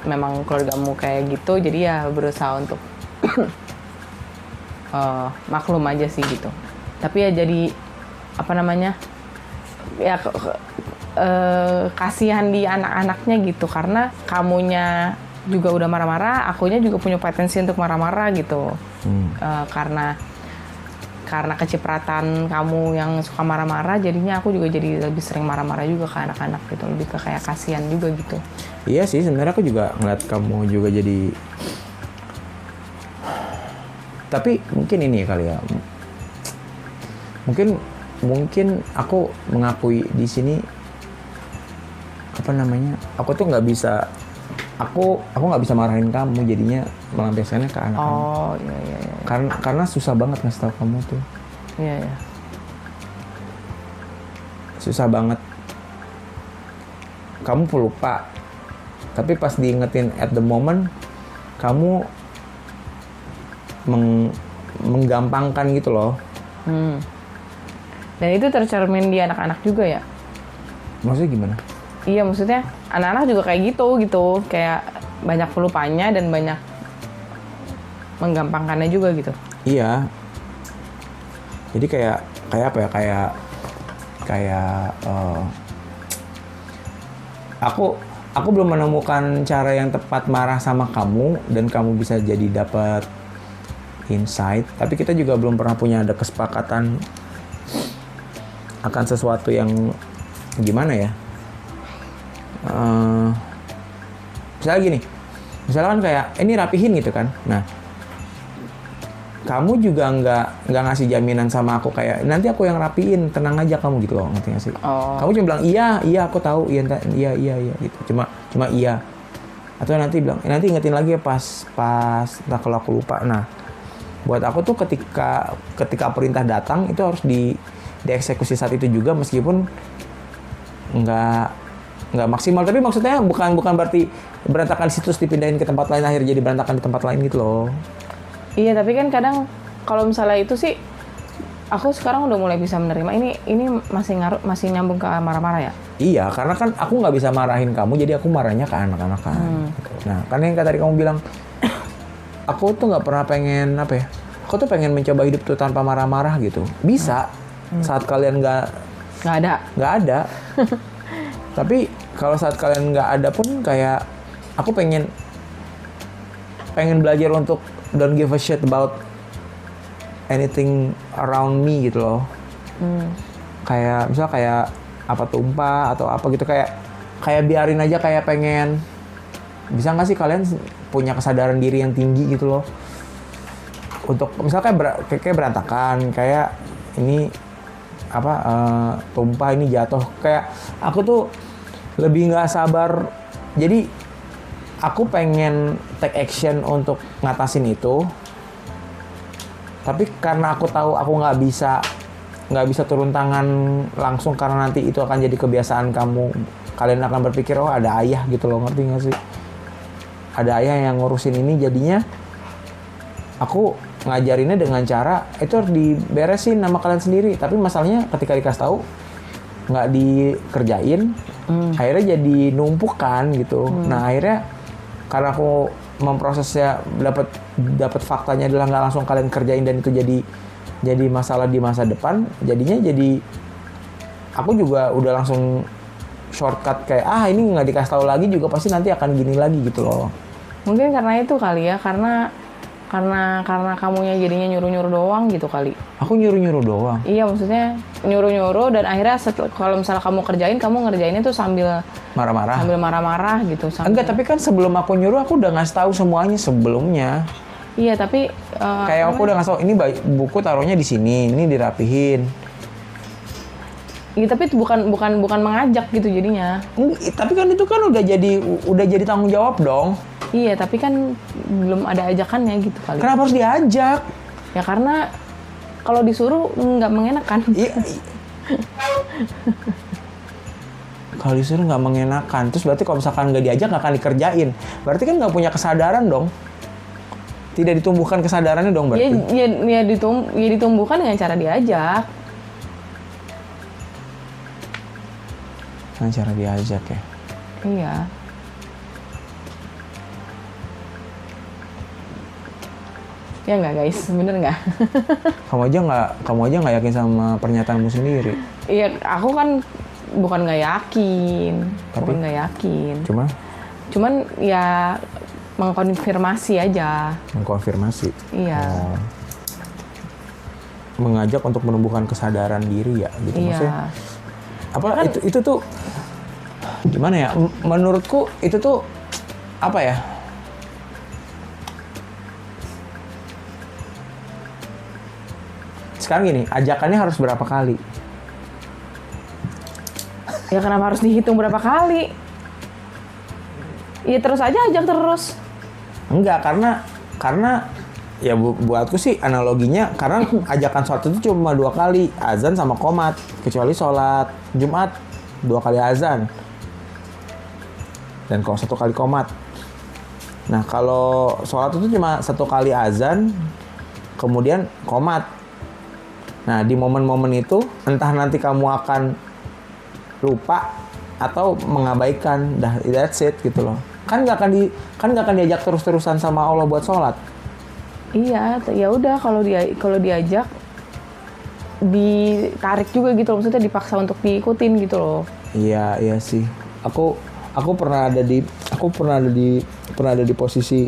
Speaker 2: memang keluargamu kayak gitu, jadi ya berusaha untuk maklum aja sih gitu. Tapi ya jadi kasihan di anak-anaknya gitu, karena kamunya juga udah marah-marah, akunya juga punya potensi untuk marah-marah gitu. Karena kecipratan kamu yang suka marah-marah, jadinya aku juga jadi lebih sering marah-marah juga ke anak-anak gitu, lebih ke kayak kasihan juga gitu.
Speaker 1: Iya sih, sebenarnya aku juga ngeliat kamu juga jadi. Tapi mungkin ini kali ya. Mungkin aku mengakui di sini apa namanya? Aku tuh nggak bisa. Aku nggak bisa marahin kamu, jadinya melampiaskannya ke anak-anak.
Speaker 2: Oh iya.
Speaker 1: Karena susah banget ngasih tahu kamu tuh.
Speaker 2: Iya.
Speaker 1: Susah banget. Kamu pelupa. Tapi pas diingetin at the moment, kamu menggampangkan gitu loh.
Speaker 2: Dan itu tercermin di anak-anak juga ya?
Speaker 1: Maksudnya gimana?
Speaker 2: Iya, maksudnya anak-anak juga kayak gitu. Kayak banyak pelupanya dan banyak menggampangkannya juga gitu.
Speaker 1: Iya. Jadi kayak apa ya? Aku belum menemukan cara yang tepat marah sama kamu dan kamu bisa jadi dapat insight. Tapi kita juga belum pernah punya ada kesepakatan akan sesuatu yang gimana ya? Misalnya gini, misalkan kayak ini rapihin gitu kan. Nah, kamu juga nggak ngasih jaminan sama aku kayak nanti aku yang rapiin, tenang aja kamu gitu loh, ngerti nggak sih? Kamu cuma bilang iya aku tahu, iya gitu, cuma iya. Atau nanti bilang nanti ingetin lagi ya pas entah kalau aku lupa. Nah, buat aku tuh ketika perintah datang itu harus dieksekusi saat itu juga meskipun nggak maksimal, tapi maksudnya bukan berarti berantakan situs dipindahin ke tempat lain akhirnya jadi berantakan di tempat lain gitu loh.
Speaker 2: Iya, tapi kan kadang kalau misalnya itu sih aku sekarang udah mulai bisa menerima ini masih nyambung ke marah-marah ya.
Speaker 1: Iya, karena kan aku nggak bisa marahin kamu, jadi aku marahnya ke anak-anak kan. Nah, kan yang tadi kamu bilang aku tuh nggak pernah pengen apa ya? Aku tuh pengen mencoba hidup tuh tanpa marah-marah gitu. Bisa saat kalian nggak ada. Tapi kalau saat kalian nggak ada pun kayak aku pengen belajar untuk don't give a shit about anything around me gitu loh. Kayak misal kayak apa tumpah atau apa gitu, kayak biarin aja, kayak pengen bisa nggak sih kalian punya kesadaran diri yang tinggi gitu loh. Untuk misal kayak berantakan, kayak ini tumpah, ini jatuh, kayak aku tuh lebih nggak sabar. Jadi aku pengen take action untuk ngatasin itu, tapi karena aku tahu aku nggak bisa turun tangan langsung karena nanti itu akan jadi kebiasaan kalian akan berpikir oh ada ayah gitu loh, ngerti nggak sih? Ada ayah yang ngurusin ini, jadinya aku ngajarinnya dengan cara itu harus diberesin sama kalian sendiri. Tapi masalahnya ketika dikasih tahu nggak dikerjain, akhirnya jadi numpuk kan gitu. Nah akhirnya karena aku memprosesnya dapat faktanya adalah nggak langsung kalian kerjain dan itu jadi masalah di masa depan, jadinya jadi aku juga udah langsung shortcut kayak ini nggak dikasih tahu lagi juga pasti nanti akan gini lagi gitu loh.
Speaker 2: Mungkin karena itu kali ya, karena kamunya jadinya nyuruh-nyuruh doang gitu kali.
Speaker 1: Aku nyuruh-nyuruh doang?
Speaker 2: Iya, maksudnya nyuruh-nyuruh dan akhirnya kalau misalnya kamu ngerjainnya tuh sambil marah-marah gitu.
Speaker 1: Enggak, tapi kan sebelum aku nyuruh aku udah ngasih tahu semuanya sebelumnya.
Speaker 2: Iya, tapi
Speaker 1: kayak aku udah ngasih tahu ini buku taruhnya di sini, ini dirapihin.
Speaker 2: Iya, tapi itu bukan mengajak gitu jadinya.
Speaker 1: Tapi kan itu kan udah jadi tanggung jawab dong.
Speaker 2: Iya, tapi kan belum ada ajakannya gitu kali.
Speaker 1: Kenapa harus diajak?
Speaker 2: Ya karena kalau disuruh nggak mengenakan.
Speaker 1: Iya. Kalau disuruh nggak mengenakan, terus berarti kalau misalkan nggak diajak nggak akan dikerjain. Berarti kan nggak punya kesadaran dong. Tidak ditumbuhkan kesadarannya dong berarti.
Speaker 2: Ya ditumbuhkan dengan cara diajak.
Speaker 1: Dengan cara diajak ya.
Speaker 2: Iya. Ya nggak guys, bener nggak?
Speaker 1: Kamu aja nggak yakin sama pernyataanmu sendiri.
Speaker 2: Iya, aku kan bukan nggak yakin.
Speaker 1: Tapi
Speaker 2: bukan nggak yakin.
Speaker 1: Cuma
Speaker 2: Cuman ya mengkonfirmasi aja.
Speaker 1: Mengkonfirmasi.
Speaker 2: Iya.
Speaker 1: Mengajak untuk menumbuhkan kesadaran diri ya gitu.
Speaker 2: Iya.
Speaker 1: Maksudnya apa kan, itu tuh gimana ya? Menurutku itu tuh apa ya? Sekarang gini, ajakannya harus berapa kali?
Speaker 2: Ya kenapa harus dihitung berapa kali? Ya terus aja ajak terus.
Speaker 1: Enggak, karena ya buatku sih analoginya, karena ajakan sholat itu cuma 2 kali, azan sama qomat, kecuali sholat Jumat 2 kali azan dan kalau 1 kali qomat. Nah kalau sholat itu cuma 1 kali azan kemudian qomat. Nah di momen-momen itu entah nanti kamu akan lupa atau mengabaikan, that's it gitu loh. Kan nggak akan diajak terus-terusan sama Allah buat sholat.
Speaker 2: Iya, ya udah kalau diajak ditarik juga gitu loh, maksudnya dipaksa untuk diikutin gitu loh.
Speaker 1: Iya sih. Aku pernah ada di posisi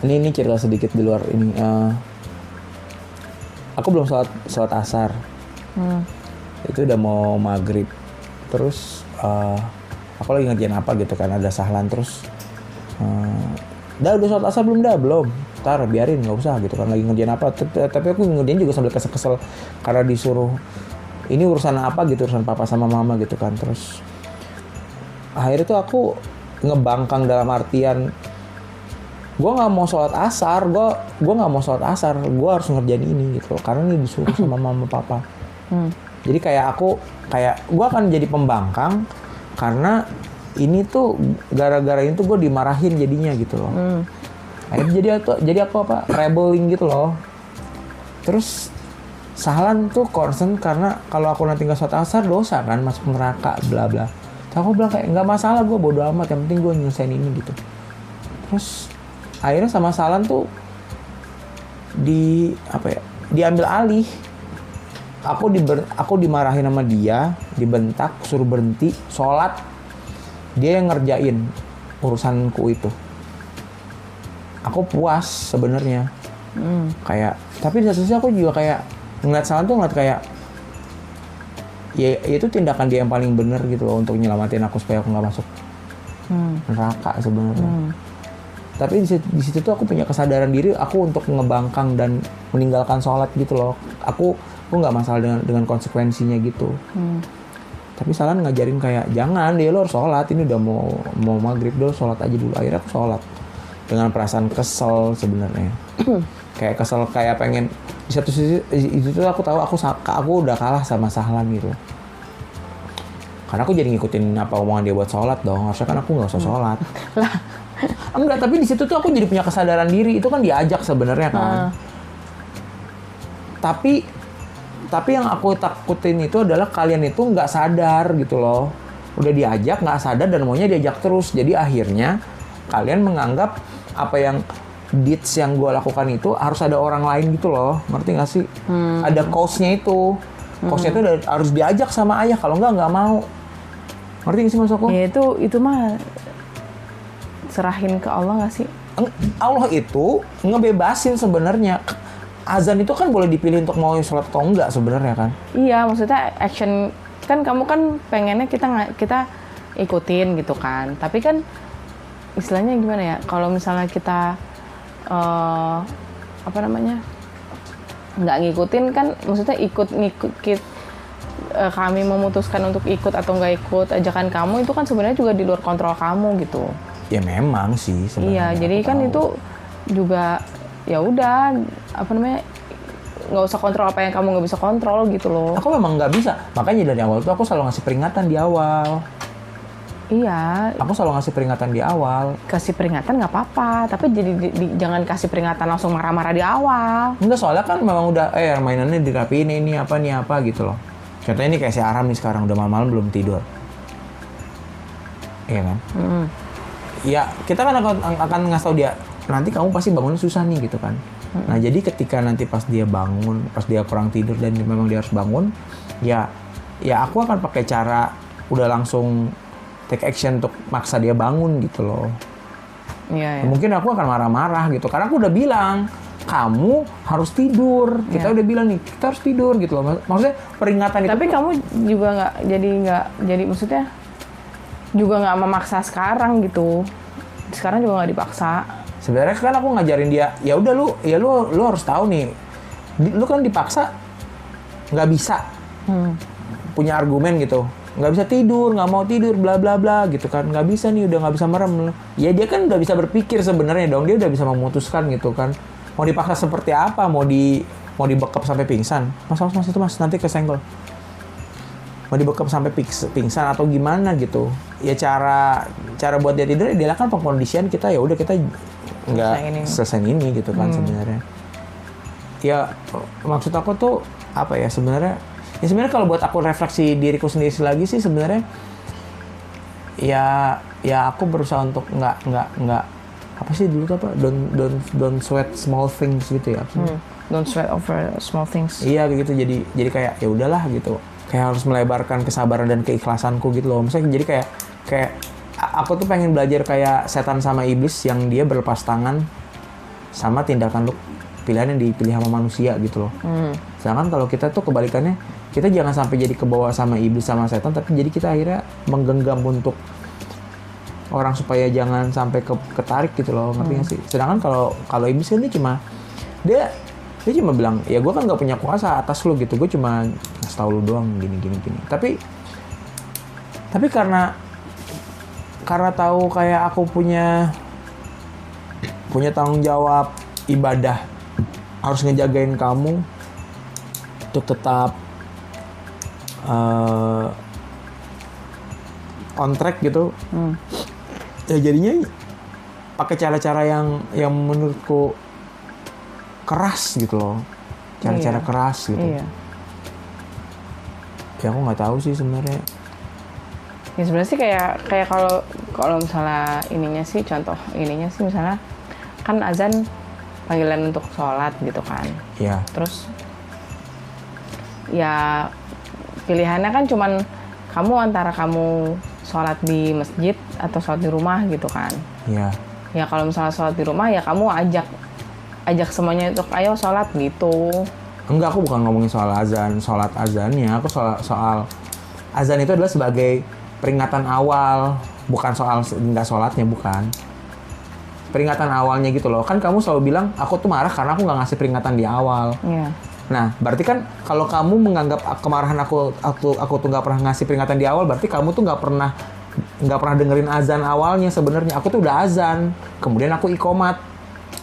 Speaker 1: ini cerita sedikit di luar ini. Aku belum sholat asar. Itu udah mau maghrib. Terus aku lagi ngerjain apa gitu kan, ada sahlan terus. Udah sholat asar belum? Ntar biarin, nggak usah gitu kan, lagi ngerjain apa. Tapi aku ngerjain juga sambil kesel-kesel karena disuruh ini urusan apa gitu, urusan papa sama mama gitu kan. Terus akhirnya tuh aku ngebangkang dalam artian gue nggak mau sholat asar, gue nggak mau sholat asar, gue harus ngerjain ini gitu karena ini disuruh sama mama papa. Jadi kayak gue akan jadi pembangkang karena ini tuh gara-gara ini tuh gue dimarahin jadinya gitu loh. Akhirnya jadi aku rebelling gitu loh. Terus Sahlan tuh concern karena kalau aku nanti nggak sholat asar dosa kan, masuk neraka bla bla. Terus aku bilang kayak nggak masalah, gue bodo amat, yang penting gue nyelesain ini gitu. Terus akhirnya sama Sahlan tuh diambil alih. Aku dimarahin sama dia, dibentak, suruh berhenti sholat. Dia yang ngerjain urusanku itu. Aku puas sebenarnya. Kayak, tapi di satu sisi aku juga kayak ngeliat Sahlan tuh kayak ya itu tindakan dia yang paling benar gitu loh untuk nyelamatin aku supaya aku nggak masuk neraka sebenarnya. Tapi di situ tuh aku punya kesadaran diri aku untuk ngebangkang dan meninggalkan sholat gitu loh. Aku nggak masalah dengan konsekuensinya gitu. Tapi Sahlan ngajarin kayak jangan, dia lo harus sholat, ini udah mau maghrib, dulu sholat aja dulu. Akhirnya aku sholat dengan perasaan kesel sebenarnya. Kayak kesel, kayak pengen di satu sisi itu tuh aku tahu aku udah kalah sama Sahlan gitu. Karena aku jadi ngikutin apa omongan dia buat sholat dong. Harusnya kan aku nggak usah sholat. Enggak, tapi di situ tuh aku jadi punya kesadaran diri. Itu kan diajak sebenarnya kan. Tapi yang aku takutin itu adalah kalian itu nggak sadar gitu loh. Udah diajak nggak sadar dan maunya diajak terus. Jadi akhirnya kalian menganggap apa yang deeds yang gue lakukan itu harus ada orang lain gitu loh. Ngerti nggak sih? Ada cause-nya itu. Cause-nya itu harus diajak sama ayah. Kalau nggak mau. Ngerti nggak sih maksud aku?
Speaker 2: Ya itu mah serahin ke Allah nggak sih?
Speaker 1: Allah itu ngebebasin sebenarnya. Azan itu kan boleh dipilih untuk mau sholat atau enggak sebenarnya kan? Iya,
Speaker 2: maksudnya action kan kamu kan pengennya kita ikutin gitu kan. Tapi kan istilahnya gimana ya? Kalau misalnya kita nggak ngikutin kan, maksudnya kami memutuskan untuk ikut atau nggak ikut ajakan kamu itu kan sebenarnya juga di luar kontrol kamu gitu.
Speaker 1: Ya memang sih sebenarnya.
Speaker 2: Iya, jadi kan itu juga ya udah nggak usah kontrol apa yang kamu nggak bisa kontrol gitu loh.
Speaker 1: Aku memang nggak bisa, makanya dari awal tuh aku selalu ngasih peringatan di awal.
Speaker 2: Iya.
Speaker 1: Aku selalu ngasih peringatan di awal.
Speaker 2: Kasih peringatan nggak apa-apa, tapi jangan kasih peringatan langsung marah-marah di awal.
Speaker 1: Enggak, soalnya kan memang udah mainannya dirapiin ini apa gitu loh. Contohnya ini kayak si Aram nih sekarang udah malam-malam belum tidur. Iya kan? Ya kita kan akan ngasih tau dia, nanti kamu pasti bangunnya susah nih gitu kan. Nah jadi ketika nanti pas dia bangun, pas dia kurang tidur dan memang dia harus bangun, ya aku akan pakai cara udah langsung take action untuk maksa dia bangun gitu loh.
Speaker 2: Iya, iya.
Speaker 1: Mungkin aku akan marah-marah gitu, karena aku udah bilang kamu harus tidur. Kita udah bilang nih, kita harus tidur gitu loh. Maksudnya peringatan itu.
Speaker 2: Tapi kamu juga nggak jadi maksudnya juga nggak memaksa sekarang gitu. Sekarang juga nggak dipaksa.
Speaker 1: Sebenarnya kan aku ngajarin dia, ya udah lu harus tahu nih, lu kan dipaksa nggak bisa punya argumen gitu, nggak bisa tidur, nggak mau tidur, bla bla bla gitu kan, nggak bisa nih, udah nggak bisa merem. Ya dia kan udah bisa berpikir sebenarnya dong, dia udah bisa memutuskan gitu kan. Mau dipaksa seperti apa? Mau dibekap sampai pingsan? Mas itu mas nanti kesenggol. Mau dibekap sampai pingsan atau gimana gitu? Ya cara buat dia tidur, dia kan pengkondisian kita, ya udah kita nggak selesai ini gitu kan sebenarnya. Ya maksud aku tuh apa ya sebenarnya? Ya sebenarnya kalau buat aku refleksi diriku sendiri lagi sih sebenarnya ya aku berusaha untuk nggak apa sih dulu tuh apa don't sweat small things gitu ya.
Speaker 2: Don't sweat over small things.
Speaker 1: Iya gitu, jadi kayak ya udahlah gitu, kayak harus melebarkan kesabaran dan keikhlasanku gitu loh. Misalnya jadi kayak aku tuh pengen belajar kayak setan sama iblis yang dia berlepas tangan sama tindakan pilihan yang dipilih sama manusia gitu loh. Sedangkan kalau kita tuh kebalikannya, kita jangan sampai jadi kebawa sama iblis sama setan, tapi jadi kita akhirnya menggenggam untuk orang supaya jangan sampai ketarik gitu loh, ngerti nggak sih? Sedangkan kalau iblis kan dia cuma bilang, ya gue kan nggak punya kuasa atas lu gitu, gue cuma ngasih tau lu doang gini. Tapi karena tahu kayak aku punya tanggung jawab ibadah, harus ngejagain kamu untuk tetap on track gitu. Ya jadinya pakai cara-cara yang menurutku keras gitu loh, cara-cara keras gitu.
Speaker 2: Iya.
Speaker 1: Ya aku nggak tahu sih sebenarnya.
Speaker 2: Ya sebenarnya sih kayak kalau misalnya contoh ininya sih misalnya kan azan panggilan untuk sholat gitu kan.
Speaker 1: Iya.
Speaker 2: Terus ya pilihannya kan cuman kamu antara kamu sholat di masjid atau sholat di rumah gitu kan.
Speaker 1: Iya.
Speaker 2: Ya kalau misalnya sholat di rumah ya kamu ajak semuanya untuk ayo sholat gitu.
Speaker 1: Enggak, aku bukan ngomongin soal sholat azannya. Aku soal azan itu adalah sebagai peringatan awal, bukan soal nggak sholatnya, bukan. Peringatan awalnya gitu loh. Kan kamu selalu bilang aku tuh marah karena aku nggak ngasih peringatan di awal.
Speaker 2: Iya.
Speaker 1: Nah, berarti kan kalau kamu menganggap kemarahan aku tuh nggak pernah ngasih peringatan di awal, berarti kamu tuh nggak pernah dengerin azan awalnya sebenarnya. Aku tuh udah azan, kemudian aku iqomat,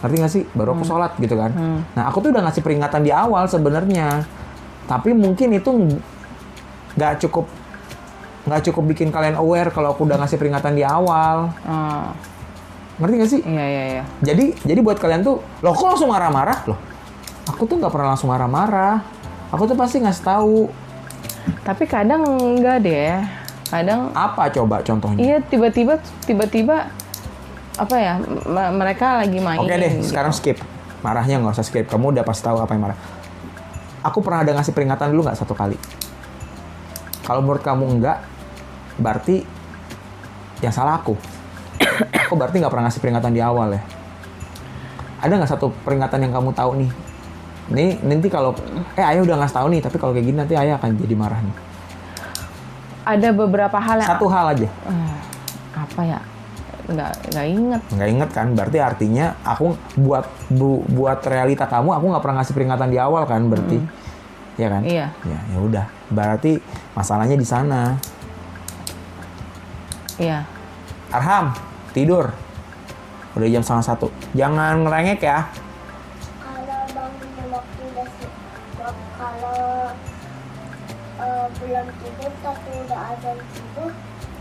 Speaker 1: ngerti nggak sih? Baru aku sholat gitu kan. Nah, aku tuh udah ngasih peringatan di awal sebenarnya, tapi mungkin itu nggak cukup bikin kalian aware kalau aku udah ngasih peringatan di awal. Ngerti nggak sih?
Speaker 2: Iya.
Speaker 1: Jadi buat kalian tuh, loh kok langsung marah-marah loh? Aku tuh nggak pernah langsung marah-marah. Aku tuh pasti ngasih tahu.
Speaker 2: Tapi kadang enggak deh. Kadang
Speaker 1: apa coba contohnya?
Speaker 2: iya tiba-tiba apa ya? Mereka lagi main.
Speaker 1: Oke deh,
Speaker 2: gitu.
Speaker 1: sekarang skip. Marahnya nggak usah skip. Kamu udah pasti tahu apa yang marah. Aku pernah ada ngasih peringatan dulu nggak 1 kali? Kalau menurut kamu enggak, berarti yang salah aku. Aku berarti nggak pernah ngasih peringatan di awal ya. Ada nggak satu peringatan yang kamu tahu nih? Nih nanti kalau ayah udah ngasih tahu nih, tapi kalau kayak gini nanti ayah akan jadi marah nih.
Speaker 2: Ada beberapa hal yang
Speaker 1: Satu hal aja.
Speaker 2: Apa ya? Nggak inget.
Speaker 1: Nggak inget kan? Berarti artinya aku buat realita kamu, aku nggak pernah ngasih peringatan di awal kan? Berarti, ya kan?
Speaker 2: Iya.
Speaker 1: Ya udah. Berarti masalahnya di sana.
Speaker 2: Iya.
Speaker 1: Arham, tidur. Udah jam 1:30. Jangan ngerengek ya.
Speaker 5: Kalau bangun di waktu kalau belum tidur tapi udah azan subuh,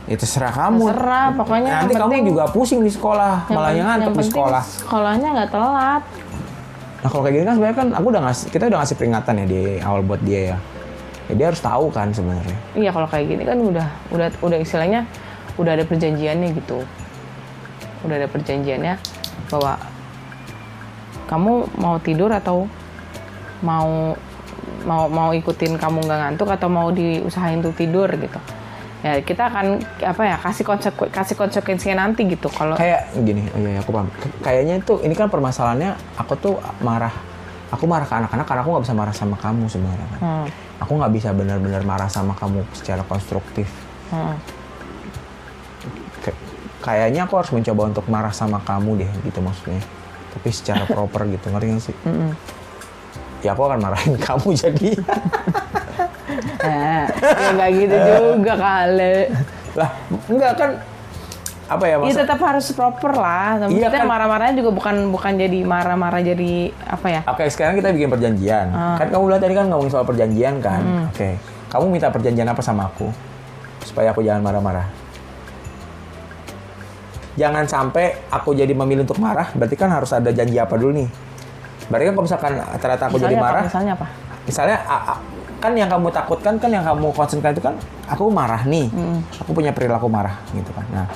Speaker 1: Ya terserah kamu.
Speaker 2: Terserah, pokoknya
Speaker 1: Nanti
Speaker 2: yang
Speaker 1: kamu
Speaker 2: penting-
Speaker 1: juga pusing di sekolah, malah yang ngantuk di sekolah.
Speaker 2: Sekolahnya nggak telat.
Speaker 1: Nah kalau kayak gini kan sebenarnya kan kita udah ngasih peringatan ya di awal buat dia ya. Ya dia harus tahu kan sebenarnya.
Speaker 2: Iya kalau kayak gini kan udah istilahnya udah ada perjanjiannya gitu. Udah ada perjanjiannya bahwa kamu mau tidur atau mau ikutin kamu nggak ngantuk atau mau diusahain tuh tidur gitu. ya kita akan kasih konsekuensinya nanti gitu kalau
Speaker 1: kayak gini. Oh iya, aku paham. Kayaknya itu ini kan permasalahannya aku tuh aku marah ke anak-anak karena aku nggak bisa marah sama kamu sebenarnya kan. Aku nggak bisa benar-benar marah sama kamu secara konstruktif. Kayaknya aku harus mencoba untuk marah sama kamu deh gitu maksudnya, tapi secara proper gitu, ngerti nggak sih? Ya aku akan marahin kamu jadi.
Speaker 2: ya nggak gitu juga kali.
Speaker 1: Lah enggak kan apa ya
Speaker 2: Iya
Speaker 1: maksud?
Speaker 2: tetap harus proper lah.
Speaker 1: Iya,
Speaker 2: Maksudnya
Speaker 1: kan?
Speaker 2: marah-marahnya juga bukan jadi marah-marah jadi apa ya?
Speaker 1: Oke, sekarang kita bikin perjanjian. Kan kamu bilang tadi kan ngomongin soal perjanjian kan? Oke. Kamu minta perjanjian apa sama aku? Supaya aku jangan marah-marah. Jangan sampai aku jadi memilih untuk marah, berarti kan harus ada janji apa dulu nih. Berarti kan kalau misalkan ternyata aku jadi marah.
Speaker 2: Misalnya apa?
Speaker 1: Misalnya kan yang kamu takutkan kan yang kamu concernkan itu kan aku marah nih. Aku punya perilaku marah gitu kan. Nah,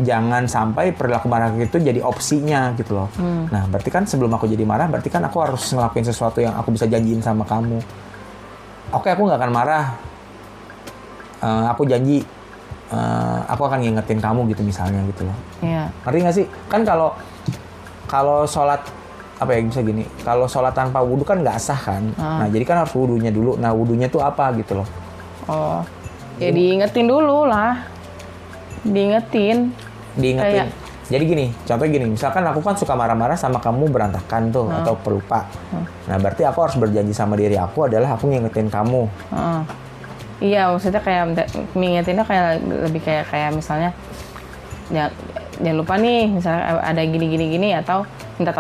Speaker 1: jangan sampai perilaku marah itu jadi opsinya gitu loh. Nah, berarti kan sebelum aku jadi marah, berarti kan aku harus ngelakuin sesuatu yang aku bisa janjiin sama kamu. Oke, aku nggak akan marah. Aku janji aku akan ngingetin kamu gitu misalnya gitu loh.
Speaker 2: Iya.
Speaker 1: Ngerti nggak sih? Kan kalau sholat apa ya bisa gini, kalau sholat tanpa wudhu kan nggak sah kan. Nah jadi kan harus wudhunya dulu. Nah wudhunya tuh apa gitu loh?
Speaker 2: Oh, ya diingetin dulu lah. Diingetin. Kayak...
Speaker 1: Jadi gini, contohnya gini, misalkan aku kan suka marah-marah sama kamu berantakan tuh atau pelupa. Nah berarti aku harus berjanji sama diri aku adalah aku ngingetin kamu.
Speaker 2: Iya, maksudnya kayak mengingetinnya kayak lebih kayak misalnya ya jangan lupa nih, misalnya ada gini atau minta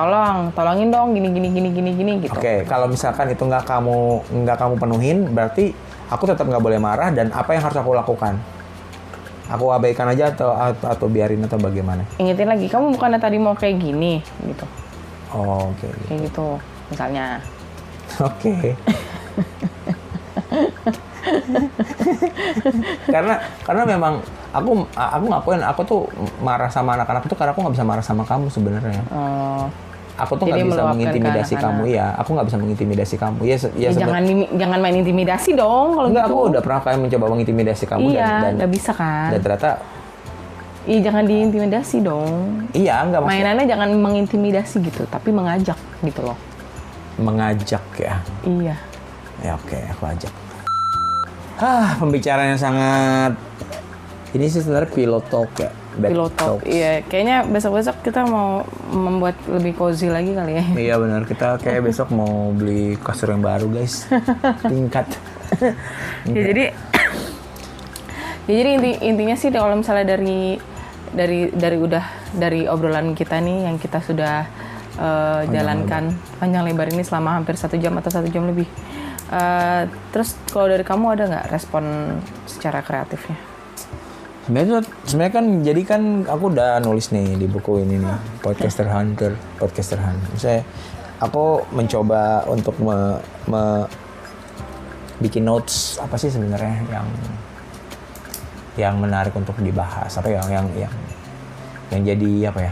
Speaker 2: tolongin dong gini gitu.
Speaker 1: Oke, kalau misalkan itu nggak kamu penuhin, berarti aku tetap nggak boleh marah dan apa yang harus aku lakukan? Aku abaikan aja atau biarin atau bagaimana?
Speaker 2: Ingetin lagi, kamu bukannya tadi mau kayak gini gitu.
Speaker 1: Oh, oke.
Speaker 2: Kayak gitu, misalnya.
Speaker 1: Oke. karena memang aku ngakuin aku tuh marah sama anak-anak itu karena aku nggak bisa marah sama kamu sebenarnya. Aku tuh nggak bisa mengintimidasi kamu ya. Aku nggak bisa mengintimidasi kamu ya.
Speaker 2: Jangan main intimidasi dong kalau
Speaker 1: enggak,
Speaker 2: gitu.
Speaker 1: Aku udah pernah kayak mencoba mengintimidasi kamu
Speaker 2: dan nggak bisa kan.
Speaker 1: Dan ternyata
Speaker 2: jangan diintimidasi dong.
Speaker 1: Iya, enggak maksudnya.
Speaker 2: Mainannya jangan mengintimidasi gitu, tapi mengajak gitu loh.
Speaker 1: Mengajak ya.
Speaker 2: Iya.
Speaker 1: Ya oke, aku ajak. Pembicaraan yang sangat ini sih sebenarnya pillow talk ya.
Speaker 2: Pillow talk. Iya, kayaknya besok-besok kita mau membuat lebih cozy lagi kali ya.
Speaker 1: Iya benar, kita kayak besok mau beli kasur yang baru guys. Tingkat.
Speaker 2: Ya jadi intinya sih kalau misalnya dari obrolan kita nih yang kita sudah jalankan panjang lebar ini selama hampir 1 jam atau 1 jam lebih. Terus kalau dari kamu ada nggak respon secara kreatifnya?
Speaker 1: Sebenarnya kan jadi kan aku udah nulis nih di buku ini nih Podcaster Hunter. Misalnya aku mencoba untuk bikin notes apa sih sebenarnya yang menarik untuk dibahas, apa yang jadi apa ya?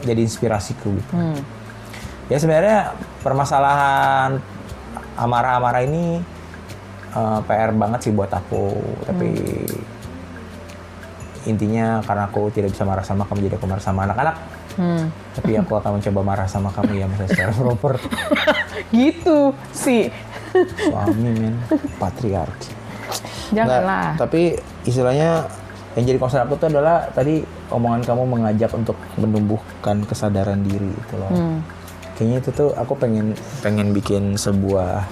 Speaker 1: Jadi inspirasiku gitu. Ya sebenarnya permasalahan amarah-amarah ini PR banget sih buat aku, tapi intinya karena aku tidak bisa marah sama kamu, jadi aku marah sama anak-anak. Tapi aku akan mencoba marah sama kamu ya, misalnya secara proper.
Speaker 2: Gitu sih.
Speaker 1: Suami men, patriarki.
Speaker 2: Janganlah.
Speaker 1: Tapi istilahnya yang jadi concern aku tuh adalah tadi omongan kamu mengajak untuk menumbuhkan kesadaran diri itu loh. Kayaknya itu tuh aku pengen bikin sebuah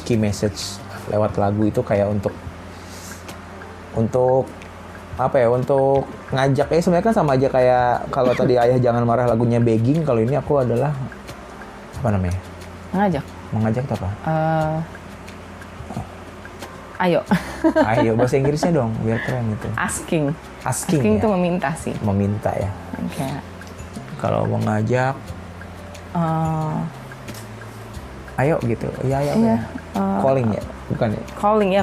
Speaker 1: key message lewat lagu itu kayak untuk ngajak ya, sebenarnya kan sama aja kayak kalau tadi Ayah Jangan Marah lagunya Begging, kalau ini aku adalah apa namanya? Mengajak itu apa?
Speaker 2: Ayo
Speaker 1: bahasa Inggrisnya dong biar keren gitu.
Speaker 2: Asking
Speaker 1: ya?
Speaker 2: itu meminta sih.
Speaker 1: Meminta ya.
Speaker 2: Okay.
Speaker 1: Kalau mengajak ayo gitu. Iya. Calling ya? Bukan ya?
Speaker 2: Calling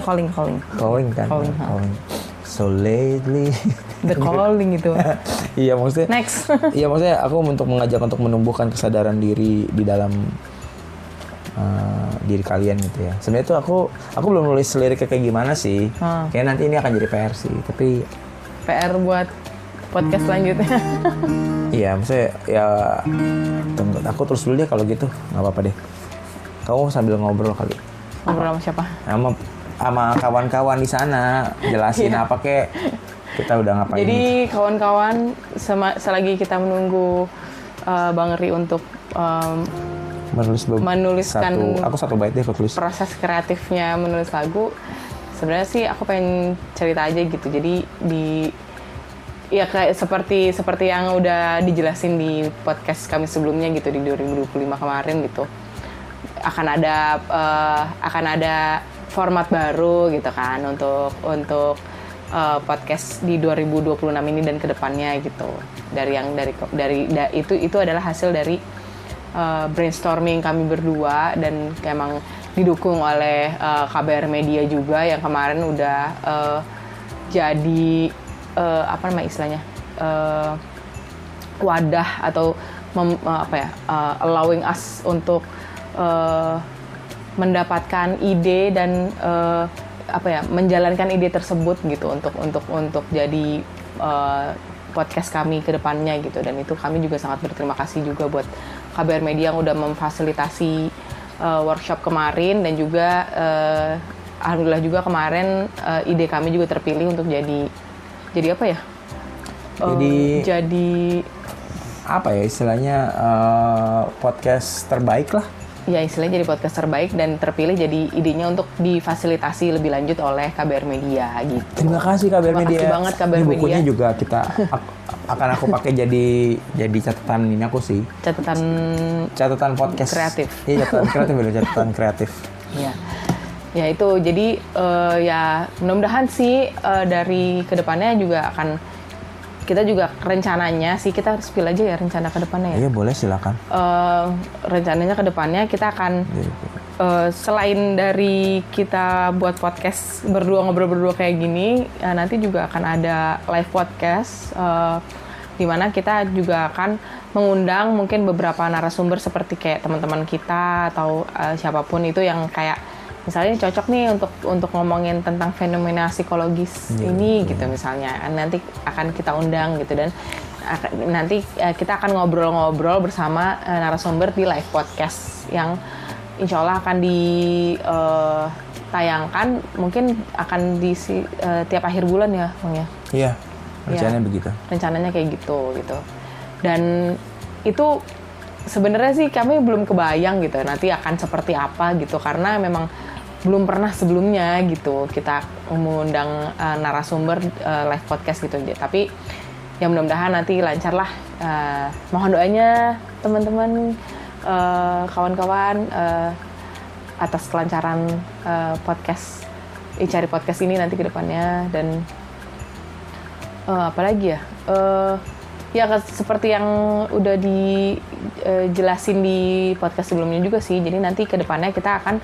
Speaker 2: kan.
Speaker 1: Calling. So lately.
Speaker 2: The calling itu.
Speaker 1: Iya maksudnya.
Speaker 2: Next.
Speaker 1: Iya maksudnya aku untuk mengajak untuk menumbuhkan kesadaran diri di dalam diri kalian gitu ya. Sebenarnya tuh aku belum nulis liriknya kayak gimana sih. Kayak nanti ini akan jadi PR sih, tapi
Speaker 2: PR buat podcast selanjutnya.
Speaker 1: iya, maksudnya ya tunggu aku terus dulu deh kalau gitu, nggak apa-apa deh. Kamu sambil ngobrol kali.
Speaker 2: Ngobrol sama siapa?
Speaker 1: Sama kawan-kawan di sana, jelasin apa kek. Kita udah ngapain.
Speaker 2: Jadi kawan-kawan, selagi kita menunggu Bang Ri untuk menuliskan
Speaker 1: aku satu bait deh aku tulis.
Speaker 2: Proses kreatifnya menulis lagu. Sebenarnya sih aku pengen cerita aja gitu. Jadi ya kayak seperti yang udah dijelasin di podcast kami sebelumnya gitu di 2025 kemarin gitu. Akan ada format baru gitu kan untuk podcast di 2026 ini dan kedepannya gitu. Itu adalah hasil dari brainstorming kami berdua dan emang didukung oleh KBR Media juga yang kemarin udah jadi wadah atau allowing us untuk mendapatkan ide dan menjalankan ide tersebut gitu untuk jadi podcast kami ke depannya gitu. Dan itu kami juga sangat berterima kasih juga buat KBR Media yang udah memfasilitasi workshop kemarin dan juga alhamdulillah juga kemarin ide kami juga terpilih untuk jadi apa ya? Jadi
Speaker 1: apa ya istilahnya podcast terbaik lah.
Speaker 2: Ya istilahnya jadi podcast terbaik dan terpilih jadi idenya untuk difasilitasi lebih lanjut oleh KBR Media gitu.
Speaker 1: Terima kasih KBR Media.
Speaker 2: Terima kasih banget KBR Media.
Speaker 1: Bukunya juga akan aku pakai jadi catatan ini aku sih. Catatan podcast
Speaker 2: kreatif.
Speaker 1: Iya, catatan kreatif.
Speaker 2: Iya. Ya itu jadi ya mudah-mudahan sih dari kedepannya juga akan kita juga rencananya sih kita harus spill aja ya rencana kedepannya ya.
Speaker 1: Iya boleh silakan.
Speaker 2: Rencananya kedepannya kita akan selain dari kita buat podcast ngobrol berdua kayak gini, nanti juga akan ada live podcast di mana kita juga akan mengundang mungkin beberapa narasumber seperti kayak teman-teman kita atau siapapun itu yang kayak misalnya cocok nih untuk ngomongin tentang fenomena psikologis ini gitu misalnya. Nanti akan kita undang gitu dan nanti kita akan ngobrol-ngobrol bersama narasumber di live podcast yang insya Allah akan ditayangkan mungkin akan di tiap akhir bulan ya Bang ya?
Speaker 1: Iya, rencananya begitu.
Speaker 2: Rencananya kayak gitu. Dan itu sebenarnya sih kami belum kebayang gitu nanti akan seperti apa gitu karena memang belum pernah sebelumnya gitu kita mengundang narasumber live podcast gitu. Tapi ya mudah-mudahan nanti lancar lah. Mohon doanya teman-teman, kawan-kawan atas kelancaran podcast cari podcast ini nanti ke depannya. Dan apalagi ya ya seperti yang udah dijelasin di podcast sebelumnya juga sih. Jadi nanti ke depannya kita akan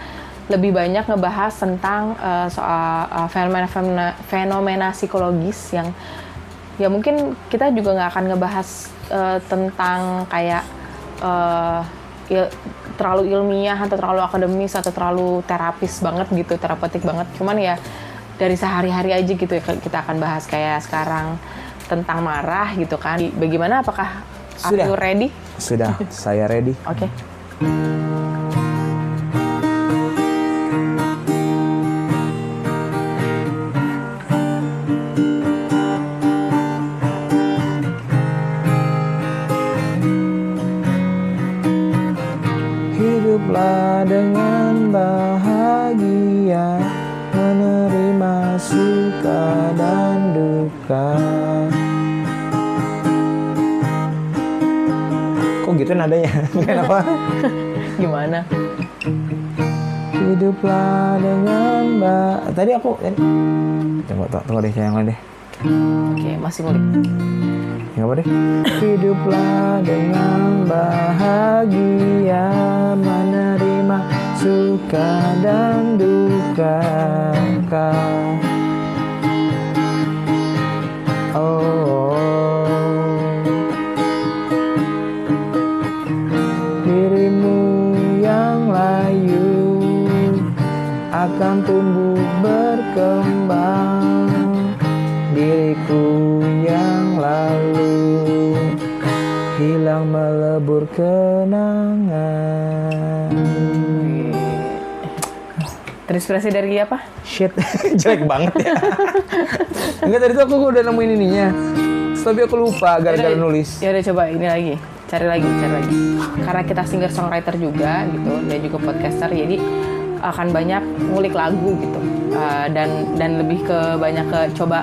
Speaker 2: lebih banyak ngebahas tentang soal fenomena psikologis yang ya mungkin kita juga nggak akan ngebahas tentang kayak terlalu ilmiah atau terlalu akademis atau terlalu terapis banget gitu, terapeutik banget. Cuman ya dari sehari-hari aja gitu ya kita akan bahas kayak sekarang tentang marah gitu kan. Bagaimana, apakah aku ready?
Speaker 1: Sudah, saya ready.
Speaker 2: Oke.
Speaker 1: Hiduplah dengan bahagia, menerima suka dan duka. Kok gitu nadanya? Kenapa?
Speaker 2: Gimana?
Speaker 1: Hiduplah dengan tadi aku tunggu deh, yang lain deh.
Speaker 2: Oke, masih ngulik.
Speaker 1: Nggak apa deh. Hiduplah dengan bahagia, menerima suka dan duka. Dirimu yang layu kenangan.
Speaker 2: Terinspirasi dari apa?
Speaker 1: Shit, jelek banget ya. Enggak, tadi tuh aku udah nemuin ininya. Tapi aku lupa gara-gara nulis.
Speaker 2: Ya udah coba ini lagi. Cari lagi. Karena kita singer songwriter juga gitu dan juga podcaster, jadi akan banyak ngulik lagu gitu. Dan lebih ke banyak ke coba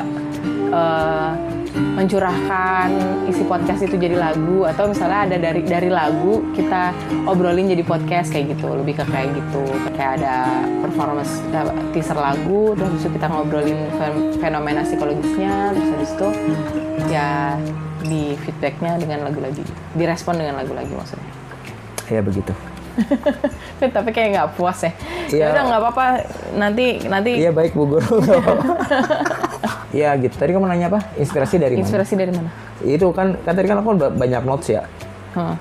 Speaker 2: mencurahkan isi podcast itu jadi lagu, atau misalnya ada dari lagu kita obrolin jadi podcast kayak gitu, lebih ke kayak gitu, kayak ada performance teaser lagu, terus habis itu kita ngobrolin fenomena psikologisnya, terus habis itu ya di feedbacknya dengan lagu lagi, direspon dengan lagu lagi maksudnya.
Speaker 1: Ya begitu.
Speaker 2: Tapi kayak nggak puas ya.
Speaker 1: Iya.
Speaker 2: Ya udah nggak apa-apa, nanti.
Speaker 1: Iya baik Bu Guru. Iya gitu. Tadi kamu nanya apa? Inspirasi dari mana?
Speaker 2: Inspirasi dari mana?
Speaker 1: Itu kan tadi kan aku banyak notes ya.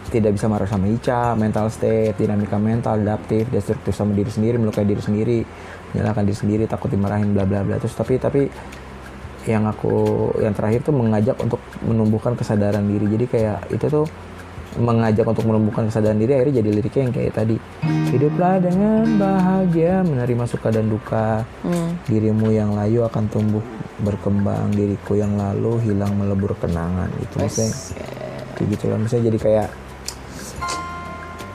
Speaker 1: Tidak bisa marah sama Ica, mental state, dinamika mental, adaptif, destruktif sama diri sendiri, melukai diri sendiri, menyalahkan diri sendiri, takut dimarahin, bla bla bla. Terus tapi yang terakhir tuh mengajak untuk menumbuhkan kesadaran diri. Jadi kayak itu tuh mengajak untuk menumbuhkan kesadaran diri, akhirnya jadi liriknya yang kayak tadi, hiduplah dengan bahagia menerima suka dan duka, dirimu yang layu akan tumbuh berkembang, diriku yang lalu hilang melebur kenangan. Itu misalnya kayak gitu lah, misalnya jadi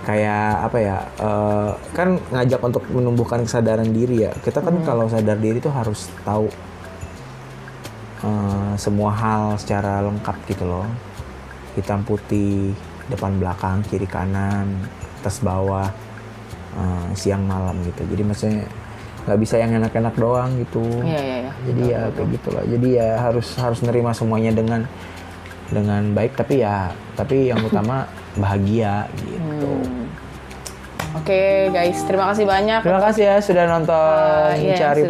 Speaker 1: kayak apa ya, kan ngajak untuk menumbuhkan kesadaran diri ya. Kita kan kalau sadar diri tuh harus tahu semua hal secara lengkap gitu loh, hitam putih, depan belakang, kiri kanan, atas bawah, siang malam gitu. Jadi maksudnya nggak bisa yang enak-enak doang gitu.
Speaker 2: Iya.
Speaker 1: Jadi ya kayak gitulah. Jadi ya harus nerima semuanya dengan baik, tapi yang utama bahagia gitu.
Speaker 2: Oke guys, terima kasih banyak.
Speaker 1: Terima kasih ya sudah nonton Cari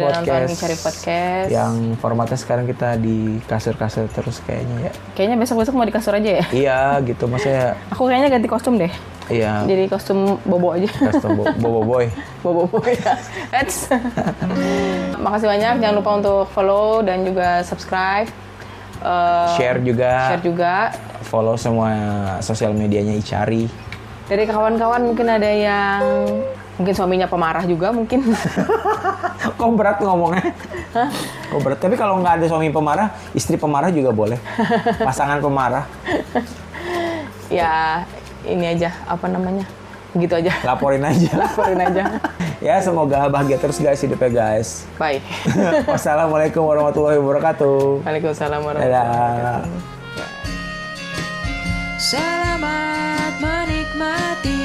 Speaker 2: Podcast.
Speaker 1: Yang formatnya sekarang kita di kasur-kasur terus kayaknya ya.
Speaker 2: Kayaknya besok-besok mau di kasur aja ya?
Speaker 1: Iya gitu, maksudnya.
Speaker 2: Aku kayaknya ganti kostum deh.
Speaker 1: Iya.
Speaker 2: Jadi kostum bobo aja.
Speaker 1: Kostum bobo boy.
Speaker 2: Bobo boy ya. Makasih banyak, jangan lupa untuk follow dan juga subscribe.
Speaker 1: Share juga. Follow semua sosial medianya Icari.
Speaker 2: Dari kawan-kawan mungkin ada yang mungkin suaminya pemarah juga mungkin.
Speaker 1: Kok berat ngomongnya?
Speaker 2: Hah?
Speaker 1: Kok berat? Tapi kalau nggak ada suami pemarah, istri pemarah juga boleh. Pasangan pemarah.
Speaker 2: Ya ini aja, apa namanya? Gitu aja.
Speaker 1: Laporin aja. Ya semoga bahagia terus guys hidupnya guys.
Speaker 2: Bye.
Speaker 1: Wassalamualaikum warahmatullahi wabarakatuh.
Speaker 2: Waalaikumsalam warahmatullahi wabarakatuh.
Speaker 3: Selamat menikmati.